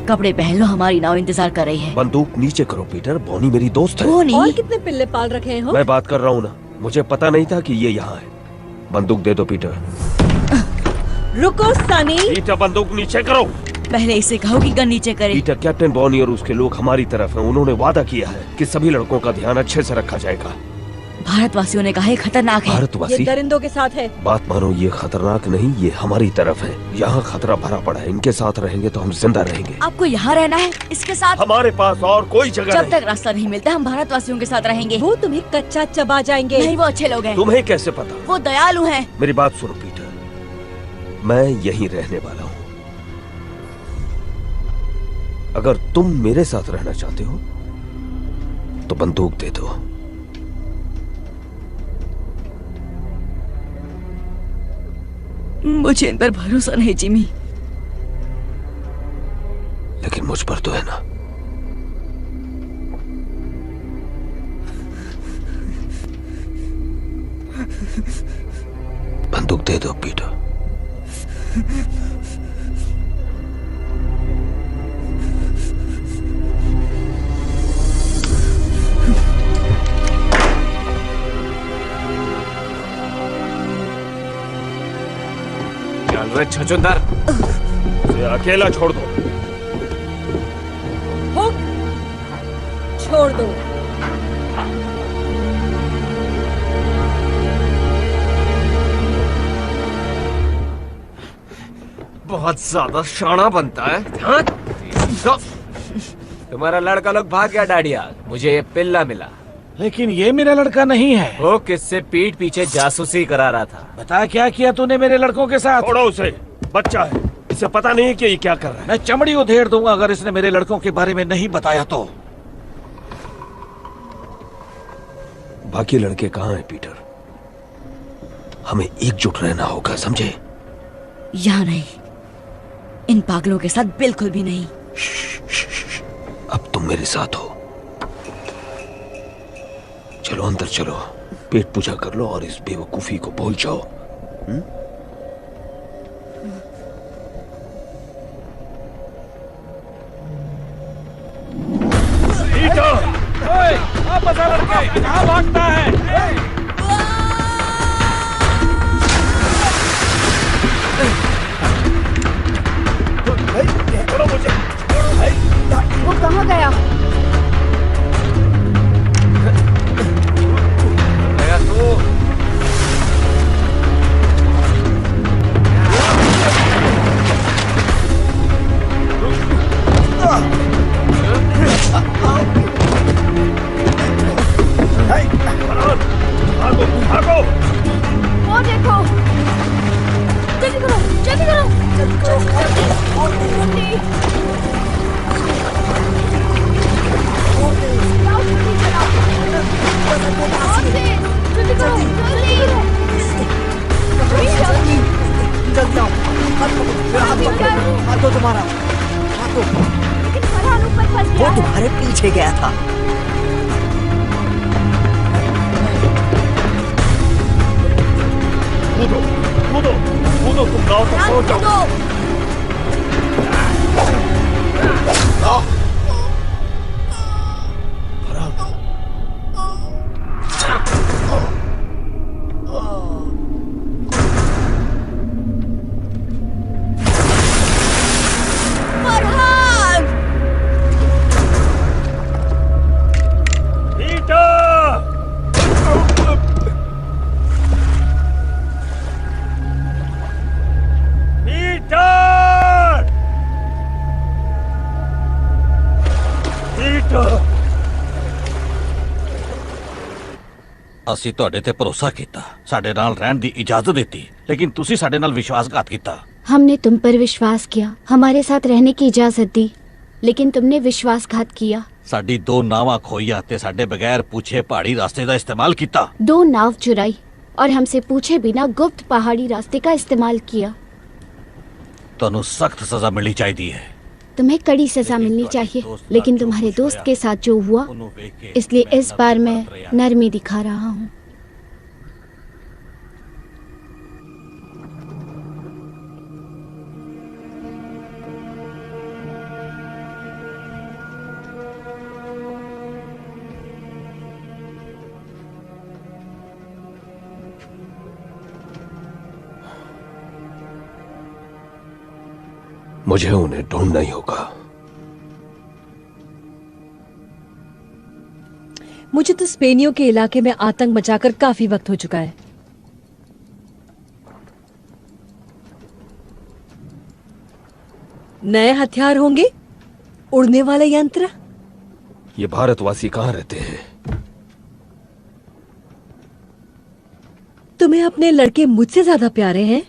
Speaker 9: कपड़े पहन लो, हमारी नाव इंतजार कर रही है।
Speaker 8: बंदूक नीचे करो पीटर, बोनी मेरी दोस्त है।
Speaker 9: बोनी?
Speaker 2: और कितने पिल्ले पाल रखे हो?
Speaker 8: मैं बात कर रहा हूँ ना, मुझे पता नहीं था कि ये यहाँ है। बंदूक दे दो पीटर।
Speaker 2: रुको सनी।
Speaker 8: पीटर, बंदूक नीचे करो।
Speaker 9: पहले इसे कहो कि गन नीचे करे।
Speaker 8: पीटर, कैप्टन बॉनी और उसके लोग हमारी तरफ हैं। उन्होंने वादा किया है कि सभी लड़कों का ध्यान अच्छे से रखा जाएगा।
Speaker 9: भारतवासियों ने कहा खतरनाक है।
Speaker 8: भारतवासी?
Speaker 2: ये दरिंदों के साथ है।
Speaker 8: बात मानो, ये खतरनाक नहीं, ये हमारी तरफ है। यहाँ खतरा भरा पड़ा है। इनके साथ रहेंगे तो हम जिंदा रहेंगे।
Speaker 9: आपको यहाँ रहना है इसके साथ?
Speaker 8: हमारे पास और कोई जगह
Speaker 9: जब
Speaker 8: नहीं।
Speaker 9: तक रास्ता नहीं मिलता हम भारतवासियों के साथ रहेंगे।
Speaker 2: वो तुम्हें कच्चा चबा जाएंगे।
Speaker 9: नहीं, वो अच्छे लोग हैं।
Speaker 8: तुम्हें कैसे पता?
Speaker 9: वो दयालु हैं।
Speaker 8: मेरी बात सुनो पीटर, मैं यहीं रहने वाला हूँ। अगर तुम मेरे साथ रहना चाहते हो तो बंदूक दे दो।
Speaker 9: मुझे इन पर भरोसा नहीं जिमी।
Speaker 8: लेकिन मुझ पर तो है ना। बंदूक दे दो पीटर।
Speaker 3: चल रे छछूंदर,
Speaker 8: उसे अकेला छोड़ दो।
Speaker 2: हुक, छोड़ दो।
Speaker 3: बहुत ज्यादा शाना बनता है। हाँ? तो, तुम्हारा लड़का लोग भाग गया डाडिया। मुझे ये पिल्ला मिला।
Speaker 13: लेकिन ये मेरा लड़का नहीं है।
Speaker 3: वो किससे पीठ पीछे जासूसी करा रहा था।
Speaker 13: बता क्या किया तूने मेरे लड़कों के साथ?
Speaker 8: छोड़ो उसे, बच्चा है। इसे पता नहीं कि ये क्या कर रहा है।
Speaker 4: मैं चमड़ी उधेड़ दूंगा अगर इसने मेरे लड़कों के बारे में नहीं बताया तो।
Speaker 8: बाकी लड़के कहाँ हैं पीटर? हमें एकजुट रहना होगा, समझे?
Speaker 9: यहाँ नहीं, इन पागलों के साथ बिल्कुल भी नहीं।
Speaker 8: अब तुम मेरे साथ हो। चलो अंदर चलो, पेट पूजा कर लो और इस बेवकूफी को भूल जाओ।
Speaker 4: वापस आ लड़के, कहाँ भागता है?
Speaker 6: वो कहाँ गया?
Speaker 3: गया तो
Speaker 8: भागो भागो।
Speaker 11: वो देखो, जल्दी करो, जल्दी करो, जल्दी करो, जल्दी। जल्दी करो, जल्दी।
Speaker 5: जल्दी आओ, हाथ पकड़ो, मेरा हाथ पकड़ो, हाथ दो तुम्हारा, हाथ दो। वो तुम्हारे पीछे गया था।
Speaker 8: कूदो कूदो कूदो, तुम गांव तक पहुंच जाओ।
Speaker 4: ਅਸੀਂ ਤੁਹਾਡੇ ਤੇ ਭਰੋਸਾ ਕੀਤਾ, ਸਾਡੇ ਨਾਲ ਰਹਿਣ ਦੀ इजाजत ਦਿੱਤੀ, लेकिन ਤੁਸੀਂ ਸਾਡੇ ਨਾਲ विश्वासघात ਕੀਤਾ।
Speaker 6: हमने तुम पर विश्वास किया, हमारे साथ रहने की इजाजत दी, लेकिन तुमने विश्वासघात किया।
Speaker 4: ਸਾਡੀ 2 ਨਾਵਾਂ ਖੋਈਆਂ ਤੇ ਸਾਡੇ ਬਗੈਰ पूछे पहाड़ी रास्ते का इस्तेमाल किया।
Speaker 6: 2 नाव चुराई और हमसे पूछे बिना गुप्त पहाड़ी रास्ते का इस्तेमाल किया।
Speaker 4: ਤੁਹਾਨੂੰ सख्त सजा मिलनी चाहिए।
Speaker 6: तुम्हें कड़ी सजा मिलनी चाहिए, लेकिन तुम्हारे दोस्त के साथ जो हुआ, इसलिए इस बार मैं नरमी दिखा रहा हूँ।
Speaker 8: मुझे उन्हें ढूंढना ही होगा।
Speaker 2: मुझे तो स्पेनियों के इलाके में आतंक मचाकर काफी वक्त हो चुका है। नए हथियार होंगे, उड़ने वाले यंत्र।
Speaker 8: ये भारतवासी कहाँ रहते हैं?
Speaker 2: तुम्हें अपने लड़के मुझसे ज्यादा प्यारे हैं।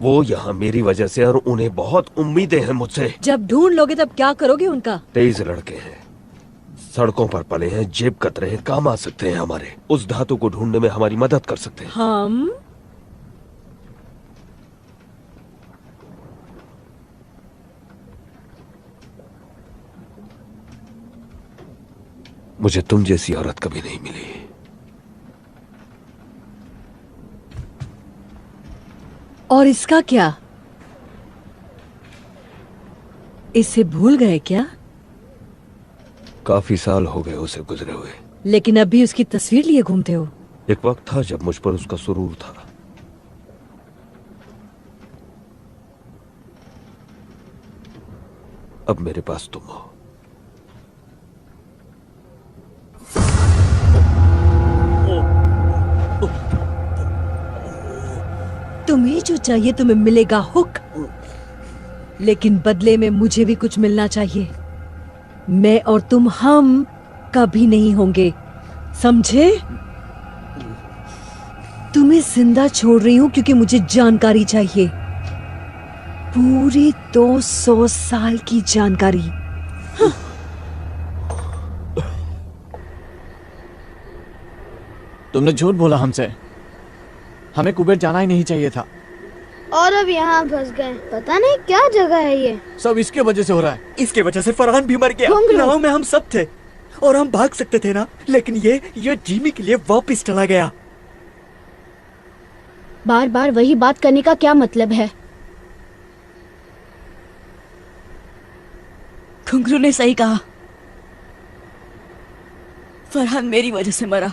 Speaker 8: वो यहाँ मेरी वजह से, और उन्हें बहुत उम्मीदें हैं मुझसे।
Speaker 2: जब ढूंढ लोगे तब क्या करोगे उनका?
Speaker 8: 23 लड़के हैं, सड़कों पर पले हैं, जेब कतरे हैं, काम आ सकते हैं हमारे। उस धातु को ढूंढने में हमारी मदद कर सकते हैं।
Speaker 2: हम
Speaker 8: मुझे तुम जैसी औरत कभी नहीं मिली।
Speaker 2: और इसका क्या? इसे भूल गए क्या?
Speaker 8: काफी साल हो गए उसे गुजरे हुए,
Speaker 2: लेकिन अभी उसकी तस्वीर लिए घूमते हो।
Speaker 8: एक वक्त था जब मुझ पर उसका सुरूर था। अब मेरे पास तुम हो।
Speaker 2: तुम्हें जो चाहिए तुम्हें मिलेगा हुक, लेकिन बदले में मुझे भी कुछ मिलना चाहिए। मैं और तुम हम कभी नहीं होंगे, समझे? तुम्हें जिंदा छोड़ रही हूं क्योंकि मुझे जानकारी चाहिए। पूरी 200 साल की जानकारी।
Speaker 12: तुमने झूठ बोला हमसे। हमें कुबेर जाना ही नहीं चाहिए था।
Speaker 14: और अब यहाँ फंस गए। पता नहीं क्या जगह है ये।
Speaker 12: सब इसके वजह से हो रहा है।
Speaker 5: इसके वजह से फरहान भी मर गया। नाव में हम सब थे और हम भाग सकते थे ना, लेकिन ये जिमी के लिए वापस चला गया।
Speaker 6: बार बार वही बात करने का क्या मतलब है?
Speaker 9: घुंघरू ने सही कहा, फरहान मेरी वजह से मरा।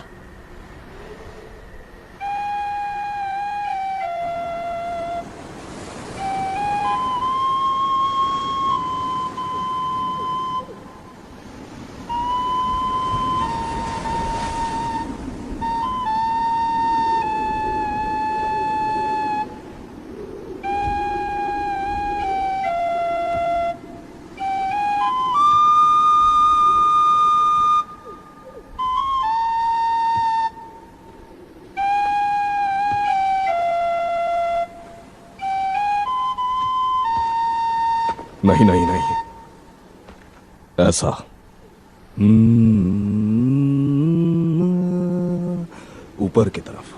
Speaker 7: नहीं नहीं नहीं, ऐसा ऊपर की तरफ,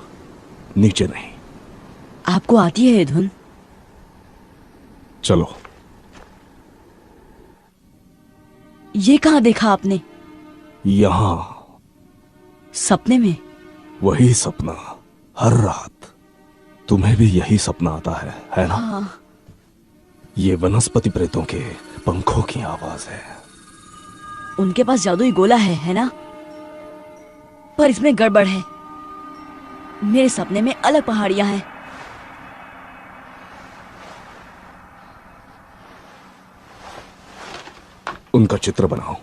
Speaker 7: नीचे नहीं।
Speaker 9: आपको आती है ये धुन?
Speaker 7: चलो।
Speaker 9: ये कहाँ देखा आपने?
Speaker 7: यहाँ।
Speaker 9: सपने में?
Speaker 7: वही सपना हर रात। तुम्हें भी यही सपना आता है ना?
Speaker 9: हाँ।
Speaker 7: ये वनस्पति प्रेतों के पंखों की आवाज है।
Speaker 9: उनके पास जादुई गोला है ना? पर इसमें गड़बड़ है। मेरे सपने में अलग पहाड़ियां हैं।
Speaker 7: उनका चित्र बनाओ।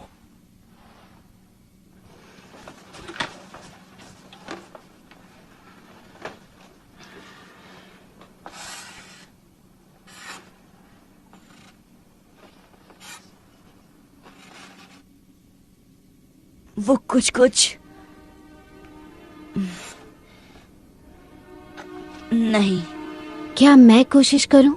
Speaker 9: वो कुछ नहीं।
Speaker 6: क्या मैं कोशिश करूं?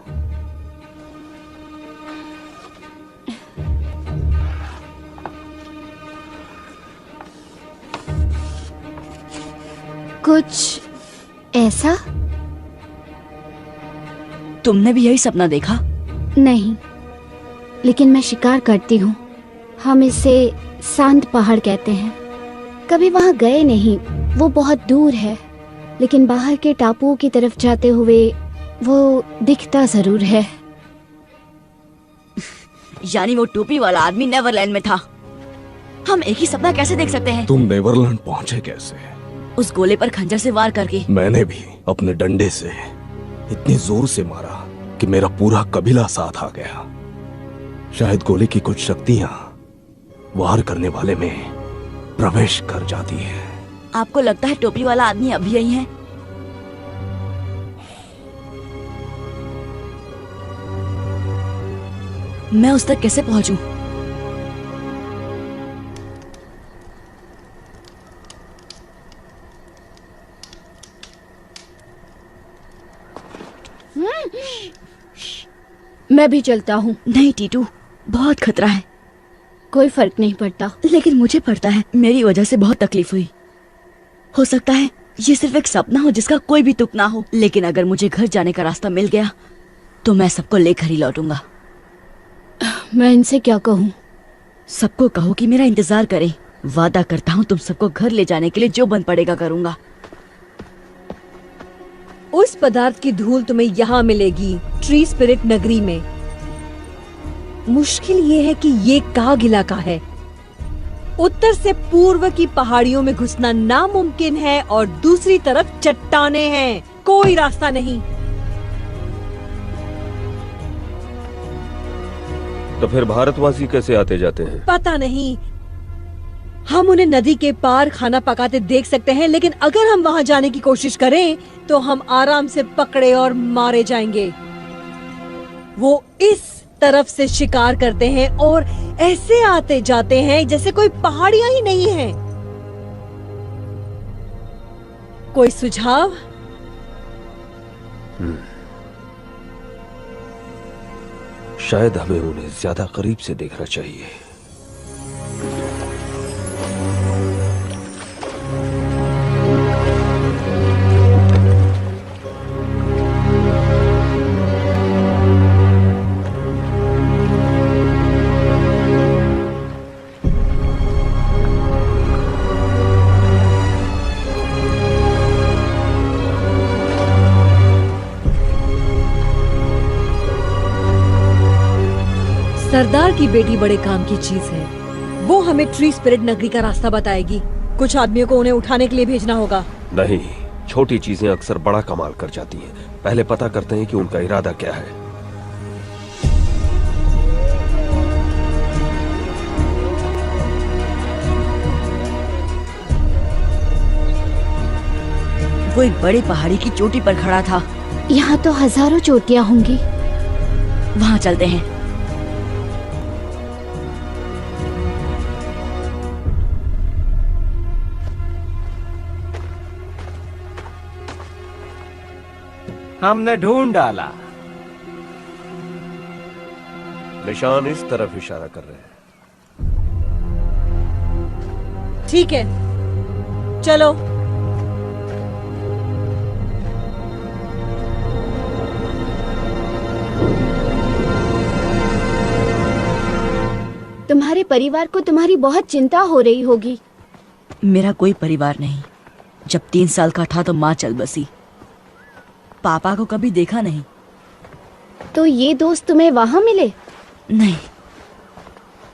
Speaker 6: कुछ ऐसा?
Speaker 9: तुमने भी यही सपना देखा?
Speaker 6: नहीं, लेकिन मैं शिकार करती हूँ। हम इसे शांत पहाड़ कहते हैं। कभी वहाँ गए नहीं, वो बहुत दूर है, लेकिन बाहर के टापुओं की तरफ जाते हुए वो दिखता जरूर है।
Speaker 9: यानी वो टोपी वाला आदमी नेवरलैंड में था। हम एक ही सपना कैसे देख सकते हैं?
Speaker 7: तुम नेवरलैंड पहुंचे कैसे?
Speaker 9: उस गोले पर खंजर से वार करके।
Speaker 7: मैंने भी अपने डंडे से इतनी जोर से मारा कि मेरा पूरा कबीला साथ आ गया। शायद गोले की कुछ शक्तियां वार करने वाले में प्रवेश कर जाती है।
Speaker 9: आपको लगता है टोपी वाला आदमी अभी यही है? मैं उस तक कैसे पहुंचूं?
Speaker 6: मैं भी चलता हूँ।
Speaker 9: नहीं टीटू, बहुत खतरा है।
Speaker 6: कोई फर्क नहीं पड़ता।
Speaker 9: लेकिन मुझे पड़ता है। मेरी वजह से बहुत तकलीफ हुई। हो सकता है ये सिर्फ एक सपना हो जिसका कोई भी तुक ना हो, लेकिन अगर मुझे घर जाने का रास्ता मिल गया तो मैं सबको लेकर ही लौटूंगा।
Speaker 6: मैं इनसे क्या कहूँ?
Speaker 9: सबको कहो कि मेरा इंतजार करें। वादा करता हूँ तुम सबको घर ले जाने के लिए जो बन पड़ेगा करूंगा।
Speaker 2: उस पदार्थ की धूल तुम्हें यहाँ मिलेगी, ट्री स्पिरिट नगरी में। मुश्किल ये है कि ये काग इलाका है। उत्तर से पूर्व की पहाड़ियों में घुसना नामुमकिन है और दूसरी तरफ चट्टाने हैं। कोई रास्ता नहीं।
Speaker 8: तो फिर भारतवासी कैसे आते जाते हैं?
Speaker 2: पता नहीं। हम उन्हें नदी के पार खाना पकाते देख सकते हैं, लेकिन अगर हम वहां जाने की कोशिश करें तो हम आराम से पकड़े और मारे जाएंगे। वो इस तरफ से शिकार करते हैं और ऐसे आते जाते हैं जैसे कोई पहाड़ियां ही नहीं हैं। कोई सुझाव?
Speaker 8: शायद हमें उन्हें ज्यादा करीब से देखना चाहिए।
Speaker 2: सरदार की बेटी बड़े काम की चीज है। वो हमें ट्री स्पिरिट नगरी का रास्ता बताएगी। कुछ आदमियों को उन्हें उठाने के लिए भेजना होगा।
Speaker 8: नहीं, छोटी चीजें अक्सर बड़ा कमाल कर जाती हैं। पहले पता करते हैं कि उनका इरादा क्या है।
Speaker 9: वो एक बड़े पहाड़ी की चोटी पर खड़ा था।
Speaker 6: यहाँ तो हजारों चोटियाँ होंगी।
Speaker 9: वहाँ चलते हैं।
Speaker 3: हमने ढूंढ डाला।
Speaker 8: निशान इस तरफ इशारा कर रहे हैं।
Speaker 2: ठीक है, चलो।
Speaker 6: तुम्हारे परिवार को तुम्हारी बहुत चिंता हो रही होगी।
Speaker 9: मेरा कोई परिवार नहीं। जब 3 साल का था तो माँ चल बसी। पापा को कभी देखा नहीं।
Speaker 6: तो ये दोस्त तुम्हें वहां मिले?
Speaker 9: नहीं,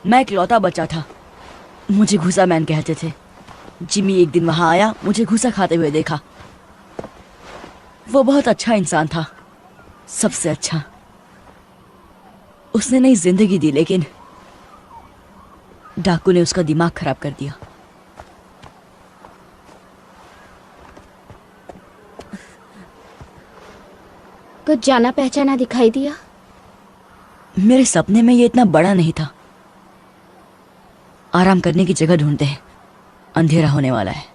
Speaker 9: मैं इकलौता बच्चा था। मुझे घुसा मैन कहते थे। जिमी एक दिन वहां आया, मुझे घुसा खाते हुए देखा। वो बहुत अच्छा इंसान था, सबसे अच्छा। उसने नई जिंदगी दी, लेकिन डाकू ने उसका दिमाग खराब कर दिया।
Speaker 6: कुछ जाना पहचाना दिखाई दिया?
Speaker 9: मेरे सपने में ये इतना बड़ा नहीं था। आराम करने की जगह ढूंढते हैं, अंधेरा होने वाला है।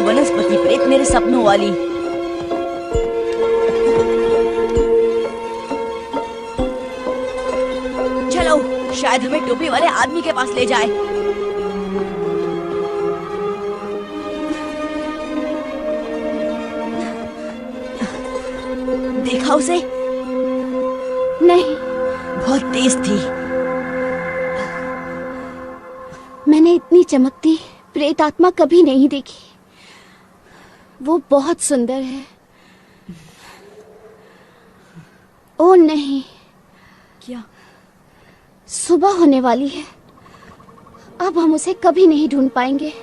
Speaker 9: वनस्पति प्रेत मेरे सपनों वाली। चलो, शायद हमें टोपी वाले आदमी के पास ले जाए। देखा उसे?
Speaker 6: नहीं।
Speaker 9: बहुत तेज थी।
Speaker 6: मैंने इतनी चमकती प्रेत आत्मा कभी नहीं देखी। वो बहुत सुंदर है। ओ नहीं।
Speaker 9: क्या?
Speaker 6: सुबह होने वाली है। अब हम उसे कभी नहीं ढूंढ पाएंगे।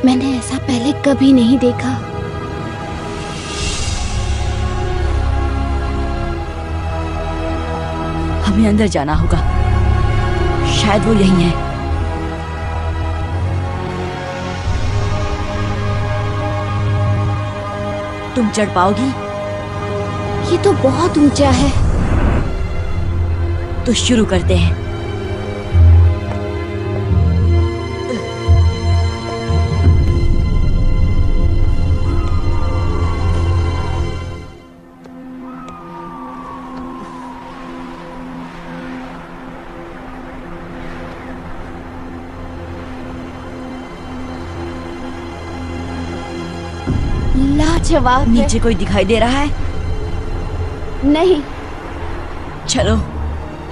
Speaker 6: मैंने ऐसा पहले कभी नहीं देखा।
Speaker 9: हमें अंदर जाना होगा, शायद वो यही है। तुम चढ़ पाओगी?
Speaker 6: ये तो बहुत ऊंचा है।
Speaker 9: तो शुरू करते हैं।
Speaker 6: लाजवाब है।
Speaker 9: नीचे कोई दिखाई दे रहा है?
Speaker 6: नहीं।
Speaker 9: चलो,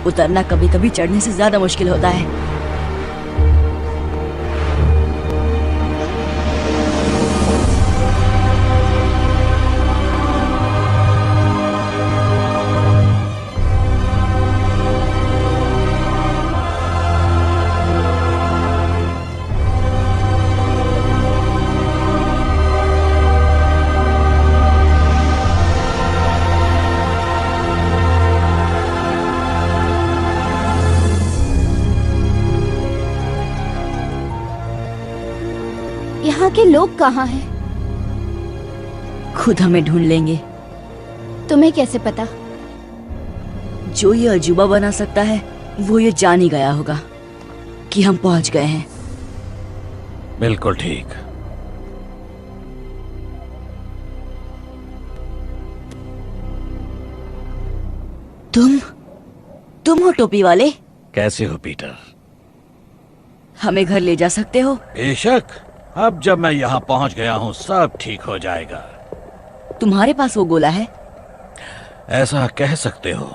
Speaker 9: उतरना कभी कभी चढ़ने से ज्यादा मुश्किल होता है।
Speaker 6: यहाँ के लोग कहाँ हैं?
Speaker 9: खुद हमें ढूंढ लेंगे।
Speaker 6: तुम्हें कैसे पता?
Speaker 9: जो ये अजूबा बना सकता है वो ये जान ही गया होगा कि हम पहुंच गए हैं।
Speaker 4: बिल्कुल ठीक।
Speaker 9: तुम हो टोपी वाले?
Speaker 4: कैसे हो पीटर?
Speaker 9: हमें घर ले जा सकते हो?
Speaker 4: बेशक। अब जब मैं यहाँ पहुँच गया हूँ सब ठीक हो जाएगा।
Speaker 9: तुम्हारे पास वो गोला है?
Speaker 4: ऐसा कह सकते हो।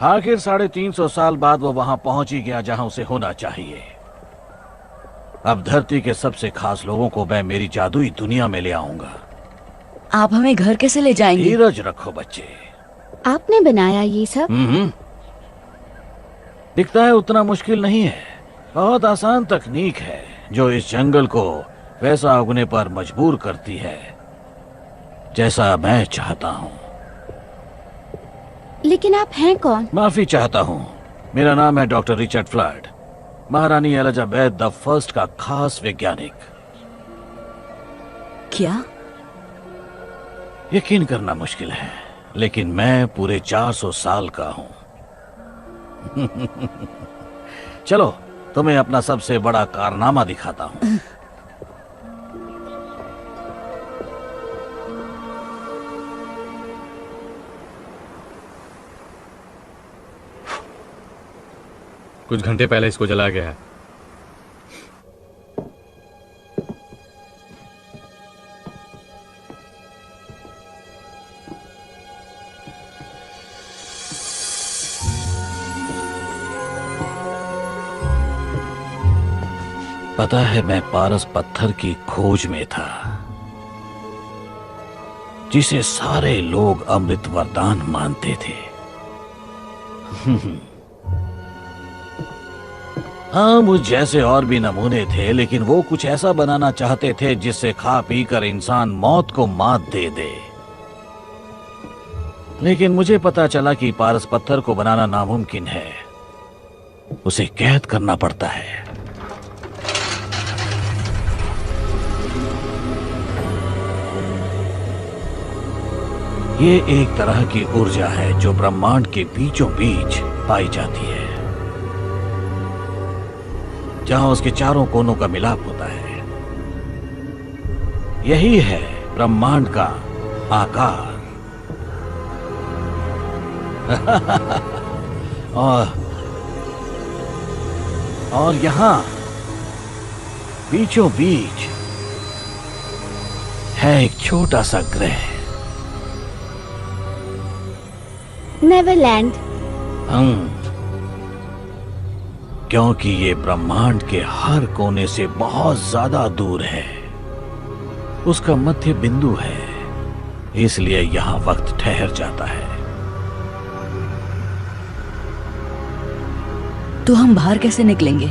Speaker 4: आखिर 350 साल बाद वो वहां पहुंच ही गया जहां उसे होना चाहिए। अब धरती के सबसे खास लोगों को मैं मेरी जादुई दुनिया में ले आऊंगा।
Speaker 9: आप हमें घर कैसे ले जाएंगे?
Speaker 4: धीरज रखो बच्चे।
Speaker 6: आपने बनाया ये सब?
Speaker 4: दिखता है उतना मुश्किल नहीं है। बहुत आसान तकनीक है जो इस जंगल को वैसा उगने पर मजबूर करती है जैसा मैं चाहता हूँ।
Speaker 6: लेकिन आप हैं कौन?
Speaker 4: माफी चाहता हूँ। मेरा नाम है डॉक्टर रिचर्ड फ्लड, महारानी एलिजाबेथ द फर्स्ट का खास वैज्ञानिक।
Speaker 9: क्या?
Speaker 4: यकीन करना मुश्किल है, लेकिन मैं पूरे 400 साल का हूं। चलो तुम्हें अपना सबसे बड़ा कारनामा दिखाता हूं।
Speaker 12: कुछ घंटे पहले इसको जला गया है।
Speaker 4: पता है मैं पारस पत्थर की खोज में था जिसे सारे लोग अमृत वरदान मानते थे। हाँ, मुझ जैसे और भी नमूने थे, लेकिन वो कुछ ऐसा बनाना चाहते थे जिससे खा पी कर इंसान मौत को मात दे दे। लेकिन मुझे पता चला कि पारस पत्थर को बनाना नामुमकिन है, उसे कैद करना पड़ता है। ये एक तरह की ऊर्जा है जो ब्रह्मांड के बीचों बीच पाई जाती है, जहां उसके चारों कोनों का मिलाप होता है। यही है ब्रह्मांड का आकार। और यहां बीचों बीच है एक छोटा सा ग्रह,
Speaker 6: नेवरलैंड।
Speaker 4: क्योंकि ये ब्रह्मांड के हर कोने से बहुत ज्यादा दूर है, उसका मध्य बिंदु है, इसलिए यहाँ वक्त ठहर जाता है।
Speaker 9: तो हम बाहर कैसे निकलेंगे?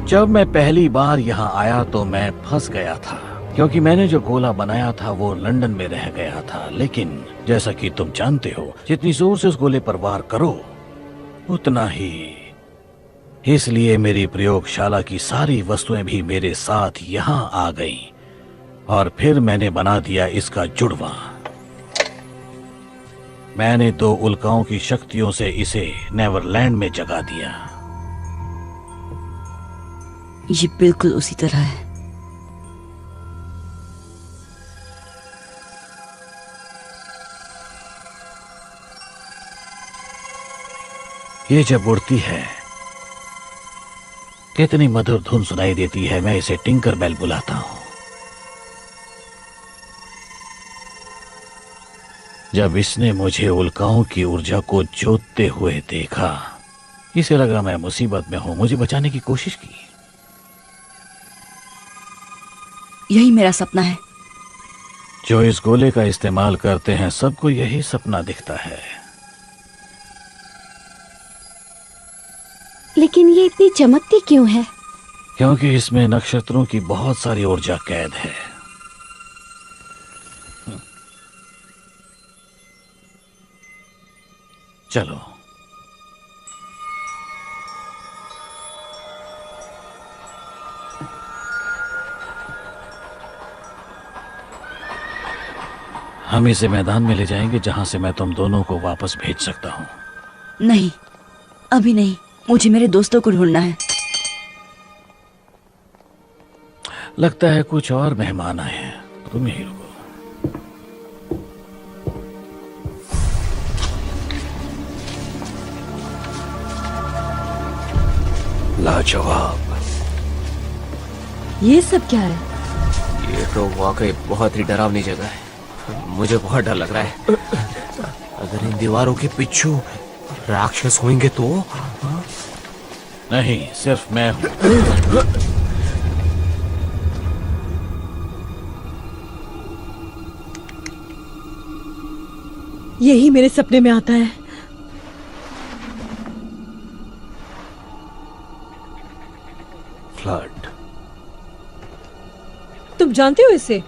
Speaker 13: जब मैं पहली बार यहाँ आया तो मैं फंस गया था, क्योंकि मैंने जो गोला बनाया था वो लंदन में रह गया था। लेकिन जैसा कि तुम जानते हो, जितनी जोर से उस गोले पर वार करो उतना ही। इसलिए मेरी प्रयोगशाला की सारी वस्तुएं भी मेरे साथ यहाँ आ गईं, और फिर मैंने बना दिया इसका जुड़वा। मैंने 2 उल्काओं की शक्तियों से इसे नेवरलैंड में जगा दिया।
Speaker 9: ये बिल्कुल उसी तरह है।
Speaker 13: ये जब उड़ती है कितनी मधुर धुन सुनाई देती है। मैं इसे टिंकर बेल बुलाता हूं। जब इसने मुझे उल्काओं की ऊर्जा को जोतते हुए देखा, इसे लगा मैं मुसीबत में हूं, मुझे बचाने की कोशिश की।
Speaker 9: यही मेरा सपना है।
Speaker 13: जो इस गोले का इस्तेमाल करते हैं सबको यही सपना दिखता है।
Speaker 6: लेकिन ये इतनी चमकती क्यों है?
Speaker 13: क्योंकि इसमें नक्षत्रों की बहुत सारी ऊर्जा कैद है। चलो, हम इसे मैदान में ले जाएंगे जहां से मैं तुम दोनों को वापस भेज सकता हूं।
Speaker 9: नहीं, अभी नहीं। मुझे मेरे दोस्तों को ढूंढना है।
Speaker 13: लगता है कुछ और मेहमान आए हैं। तुम यहीं रुको।
Speaker 3: लाजवाब।
Speaker 2: ये सब क्या है?
Speaker 3: ये तो वाकई बहुत ही डरावनी जगह है। मुझे बहुत डर लग रहा है। अगर इन दीवारों के पीछे राक्षस होंगे तो?
Speaker 13: नहीं, सिर्फ मैं हूं।
Speaker 2: यही मेरे सपने में आता है।
Speaker 3: फ्लड।
Speaker 2: तुम जानते हो इसे?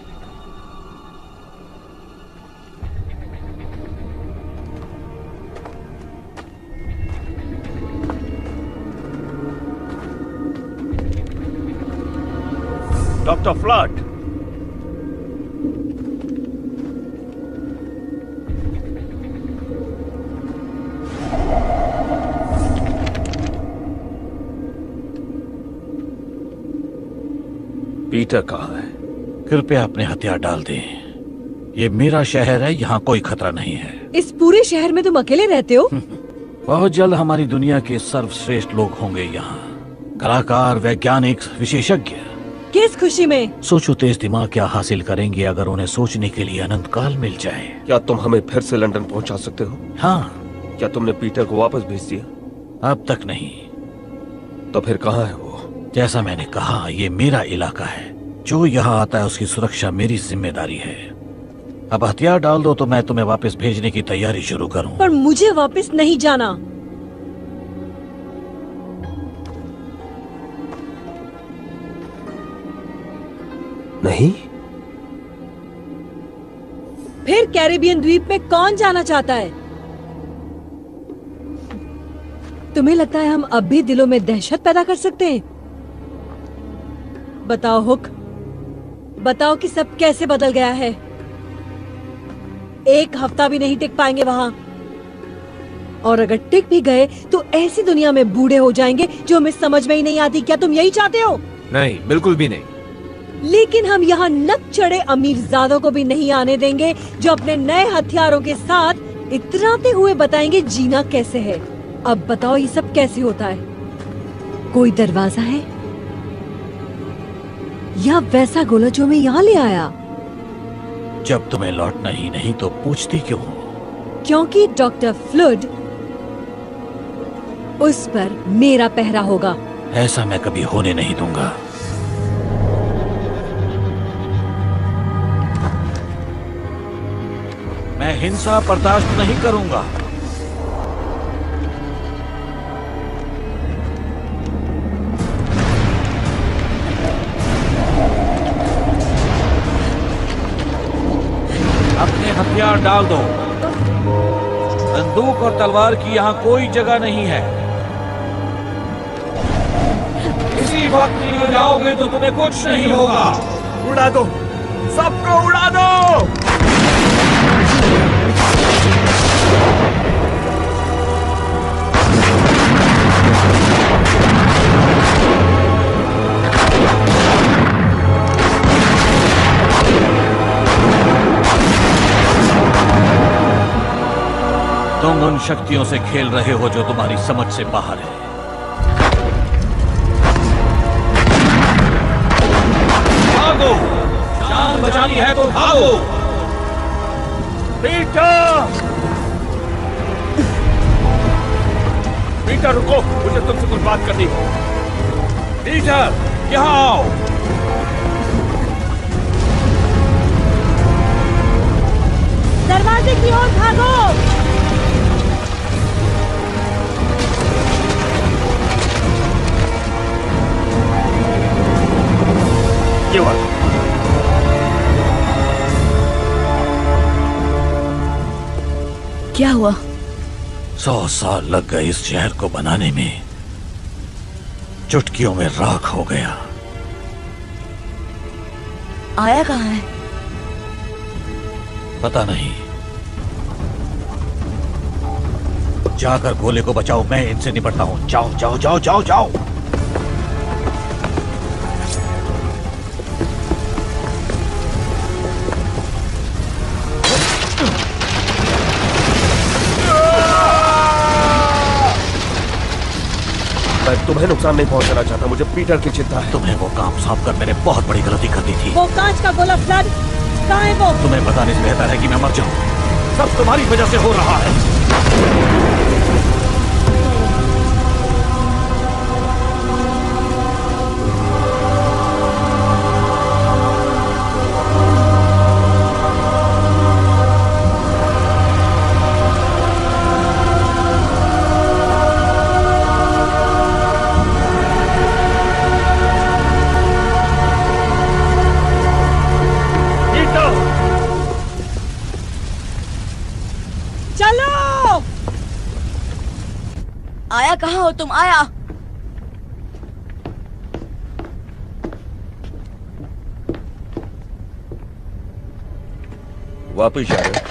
Speaker 8: Doctor flood.
Speaker 13: पीटर कहाँ है? कृपया अपने हथियार डाल दें। ये मेरा शहर है, यहाँ कोई खतरा नहीं है।
Speaker 2: इस पूरे शहर में तुम अकेले रहते हो?
Speaker 13: बहुत जल्द हमारी दुनिया के सर्वश्रेष्ठ लोग होंगे यहाँ। कलाकार, वैज्ञानिक, विशेषज्ञ।
Speaker 2: किस खुशी में?
Speaker 13: सोचो तेज दिमाग क्या हासिल करेंगे अगर उन्हें सोचने के लिए अनंत काल मिल जाए।
Speaker 8: क्या तुम हमें फिर से लंदन पहुंचा सकते हो?
Speaker 13: हाँ।
Speaker 8: क्या तुमने पीटर को वापस भेज दिया?
Speaker 13: अब तक नहीं।
Speaker 8: तो फिर कहाँ है वो?
Speaker 13: जैसा मैंने कहा, ये मेरा इलाका है। जो यहाँ आता है उसकी सुरक्षा मेरी जिम्मेदारी है। अब हथियार डाल दो तो मैं तुम्हें वापस भेजने की तैयारी शुरू करूं।
Speaker 2: पर मुझे वापस नहीं जाना।
Speaker 3: नहीं?
Speaker 2: फिर कैरेबियन द्वीप में कौन जाना चाहता है? तुम्हें लगता है हम अब भी दिलों में दहशत पैदा कर सकते हैं? बताओ हुक, बताओ कि सब कैसे बदल गया है। 1 हफ्ता भी नहीं टिक पाएंगे वहां, और अगर टिक भी गए तो ऐसी दुनिया में बूढ़े हो जाएंगे जो हमें समझ में ही नहीं आती। क्या तुम यही चाहते हो?
Speaker 3: नहीं, बिल्कुल भी नहीं।
Speaker 2: लेकिन हम यहाँ नक चढ़े अमीरजादों को भी नहीं आने देंगे जो अपने नए हथियारों के साथ इतराते हुए बताएंगे जीना कैसे है। अब बताओ ये सब कैसे होता है? कोई दरवाजा है या वैसा गोला जो मैं यहाँ ले आया?
Speaker 13: जब तुम्हें लौटना ही नहीं तो पूछती क्यों हो?
Speaker 2: क्योंकि डॉक्टर फ्लड, उस पर मेरा पहरा होगा।
Speaker 13: ऐसा मैं कभी होने नहीं दूंगा।
Speaker 4: मैं हिंसा बर्दाश्त नहीं करूंगा। अपने हथियार डाल दो। बंदूक और तलवार की यहाँ कोई जगह नहीं है। इसी वक्त निकल जाओगे तो तुम्हें कुछ नहीं होगा।
Speaker 7: उड़ा दो, सबको उड़ा दो।
Speaker 4: तुम उन शक्तियों से खेल रहे हो जो तुम्हारी समझ से बाहर है। भागो, जान बचानी है तो भागो।
Speaker 8: पीटर! पीटर रुको, मुझे तुमसे कुछ बात करनी है।
Speaker 4: पीटर, यहाँ आओ।
Speaker 2: दरवाजे की ओर भागो।
Speaker 8: ये बात
Speaker 9: क्या हुआ?
Speaker 4: 100 साल लग गए इस शहर को बनाने में, चुटकियों में राख हो गया।
Speaker 9: आया कहाँ है?
Speaker 4: पता नहीं। जाकर गोले को बचाओ, मैं इनसे निपटता हूं। जाओ जाओ जाओ जाओ जाओ।
Speaker 8: मैं तुम्हें नुकसान नहीं पहुंचाना चाहता, मुझे पीटर की चिंता है।
Speaker 4: तुम्हें वो काम सौंप कर मैंने बहुत बड़ी गलती कर दी थी।
Speaker 2: वो कांच का गोला फ्लड, कहाँ है वो?
Speaker 4: तुम्हें बताने से बेहतर है कि मैं मर जाऊं। सब तुम्हारी वजह से हो रहा है।
Speaker 9: आया कहाँ हो तुम? आया।
Speaker 8: वापिस आ रहे?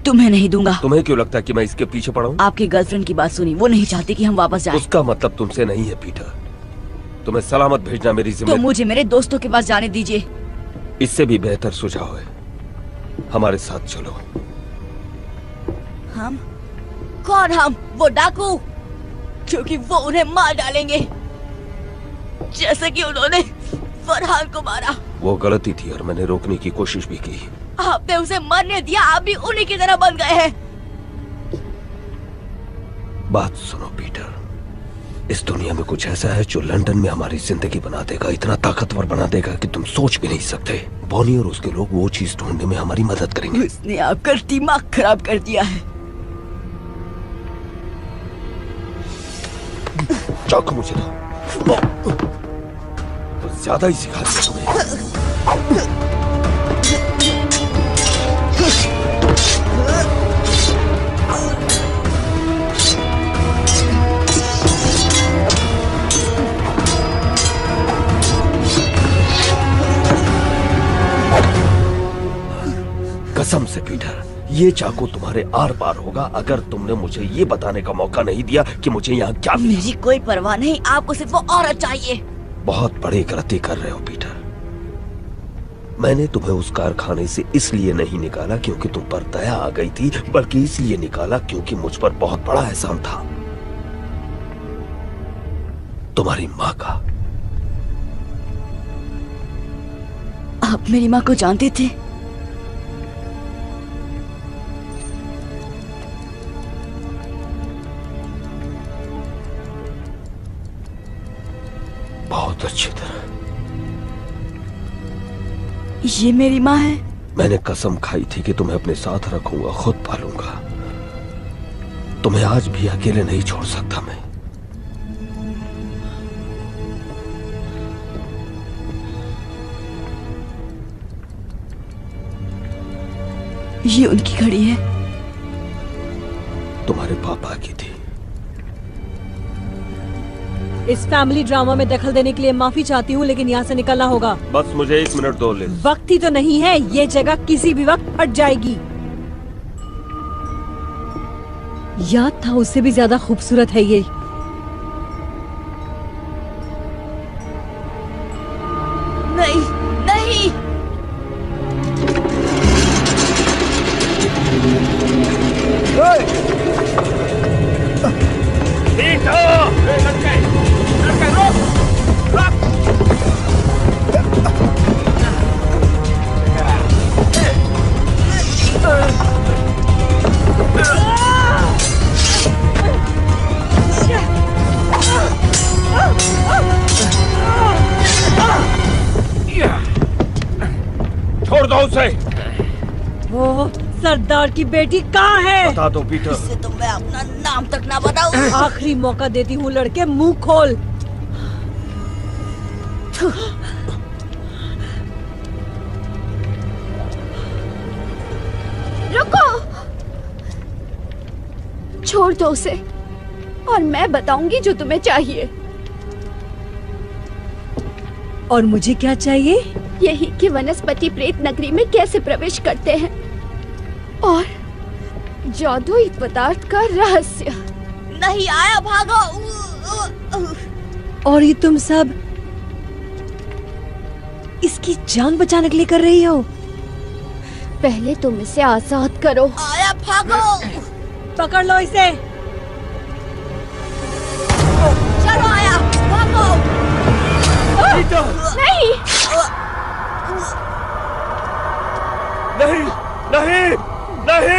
Speaker 9: तुम्हें नहीं दूंगा।
Speaker 8: तुम्हें क्यों लगता है कि मैं इसके पीछे पड़ा हूँ?
Speaker 9: आपकी गर्लफ्रेंड की बात सुनी, वो नहीं चाहती कि हम वापस जाएं।
Speaker 8: उसका मतलब तुमसे नहीं है पीटर। तुम्हें सलामत भेजना मेरी
Speaker 9: तो
Speaker 8: जिम्मेदारी।
Speaker 9: मुझे मेरे दोस्तों के पास जाने दीजिए।
Speaker 8: इससे भी बेहतर सुझाव है, हमारे साथ चलो।
Speaker 9: हम? कौन हम? वो डाकू, क्योंकि वो उन्हें मार डालेंगे जैसे कि उन्होंने फरहान को मारा।
Speaker 8: वो गलती थी और मैंने रोकने की कोशिश भी की।
Speaker 9: आपने उसे मरने दिया, आप भी उन्हीं की तरह बन गए हैं।
Speaker 8: बात सुनो पीटर, इस दुनिया में कुछ ऐसा है जो लंदन में हमारी जिंदगी बना देगा, इतना ताकतवर बना देगा कि तुम सोच भी नहीं सकते। बॉनी और उसके लोग वो चीज ढूंढने में हमारी मदद करेंगे।
Speaker 9: उसने आपका दिमाग खराब कर दिया है।
Speaker 8: चाकू मुझे दो। तो ज्यादा ही सिखा दिया तुम्हें। कसम से पीटर, ये चाकू तुम्हारे आर पार होगा अगर तुमने मुझे ये बताने का मौका नहीं दिया कि मुझे यहाँ क्या मिला।
Speaker 9: मेरी कोई परवाह नहीं, आपको सिर्फ वो औरत चाहिए।
Speaker 8: बहुत बड़ी गलती कर रहे हो पीटर। मैंने तुम्हें उस कारखाने से इसलिए नहीं निकाला क्योंकि तुम पर दया आ गई थी, बल्कि इसलिए निकाला क्योंकि मुझ पर बहुत बड़ा एहसान था, तुम्हारी माँ का।
Speaker 9: आप मेरी माँ को जानते थे?
Speaker 8: बहुत अच्छी तरह।
Speaker 9: ये मेरी माँ है?
Speaker 8: मैंने कसम खाई थी कि तुम्हें अपने साथ रखूंगा, खुद पालूंगा। तुम्हें आज भी अकेले नहीं छोड़ सकता मैं।
Speaker 2: ये उनकी घड़ी है।
Speaker 8: तुम्हारे पापा की थी।
Speaker 2: इस फैमिली ड्रामा में दखल देने के लिए माफी चाहती हूँ, लेकिन यहाँ से निकलना होगा।
Speaker 8: बस मुझे 1 मिनट दो लिज।
Speaker 2: वक्त ही तो नहीं है, ये जगह किसी भी वक्त फट जाएगी। याद था उससे भी ज्यादा खूबसूरत है ये।
Speaker 9: नहीं नहीं,
Speaker 8: छोड़ दो उसे।
Speaker 2: वो सरदार की बेटी कहाँ है?
Speaker 8: बता दो पीटर।
Speaker 9: इससे तो मैं अपना नाम तक ना बताऊं।
Speaker 2: आखिरी मौका देती हूँ लड़के, मुंह खोल।
Speaker 6: रुको, छोड़ दो उसे और मैं बताऊंगी जो तुम्हें चाहिए।
Speaker 2: और मुझे क्या चाहिए?
Speaker 6: यही कि वनस्पति प्रेत नगरी में कैसे प्रवेश करते हैं और जादुई पदार्थ का रहस्य।
Speaker 9: नहीं आया, भागो।
Speaker 2: और ये तुम सब इसकी जान बचाने के लिए कर रही हो?
Speaker 6: पहले तुम इसे आजाद करो।
Speaker 9: आया, भागो।
Speaker 2: पकड़ लो इसे।
Speaker 9: चलो आया, भागो।
Speaker 6: नहीं
Speaker 8: नहीं नहीं नहीं।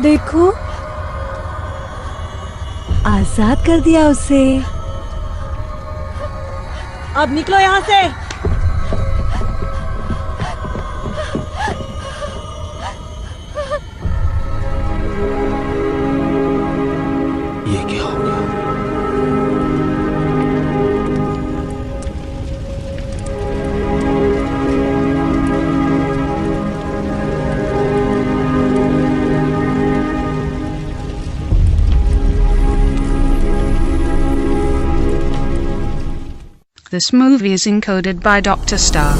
Speaker 2: देखो, आजाद कर दिया उसे। अब निकलो यहाँ से।
Speaker 8: ये क्या हो गया?
Speaker 1: This movie is encoded by Dr. Star.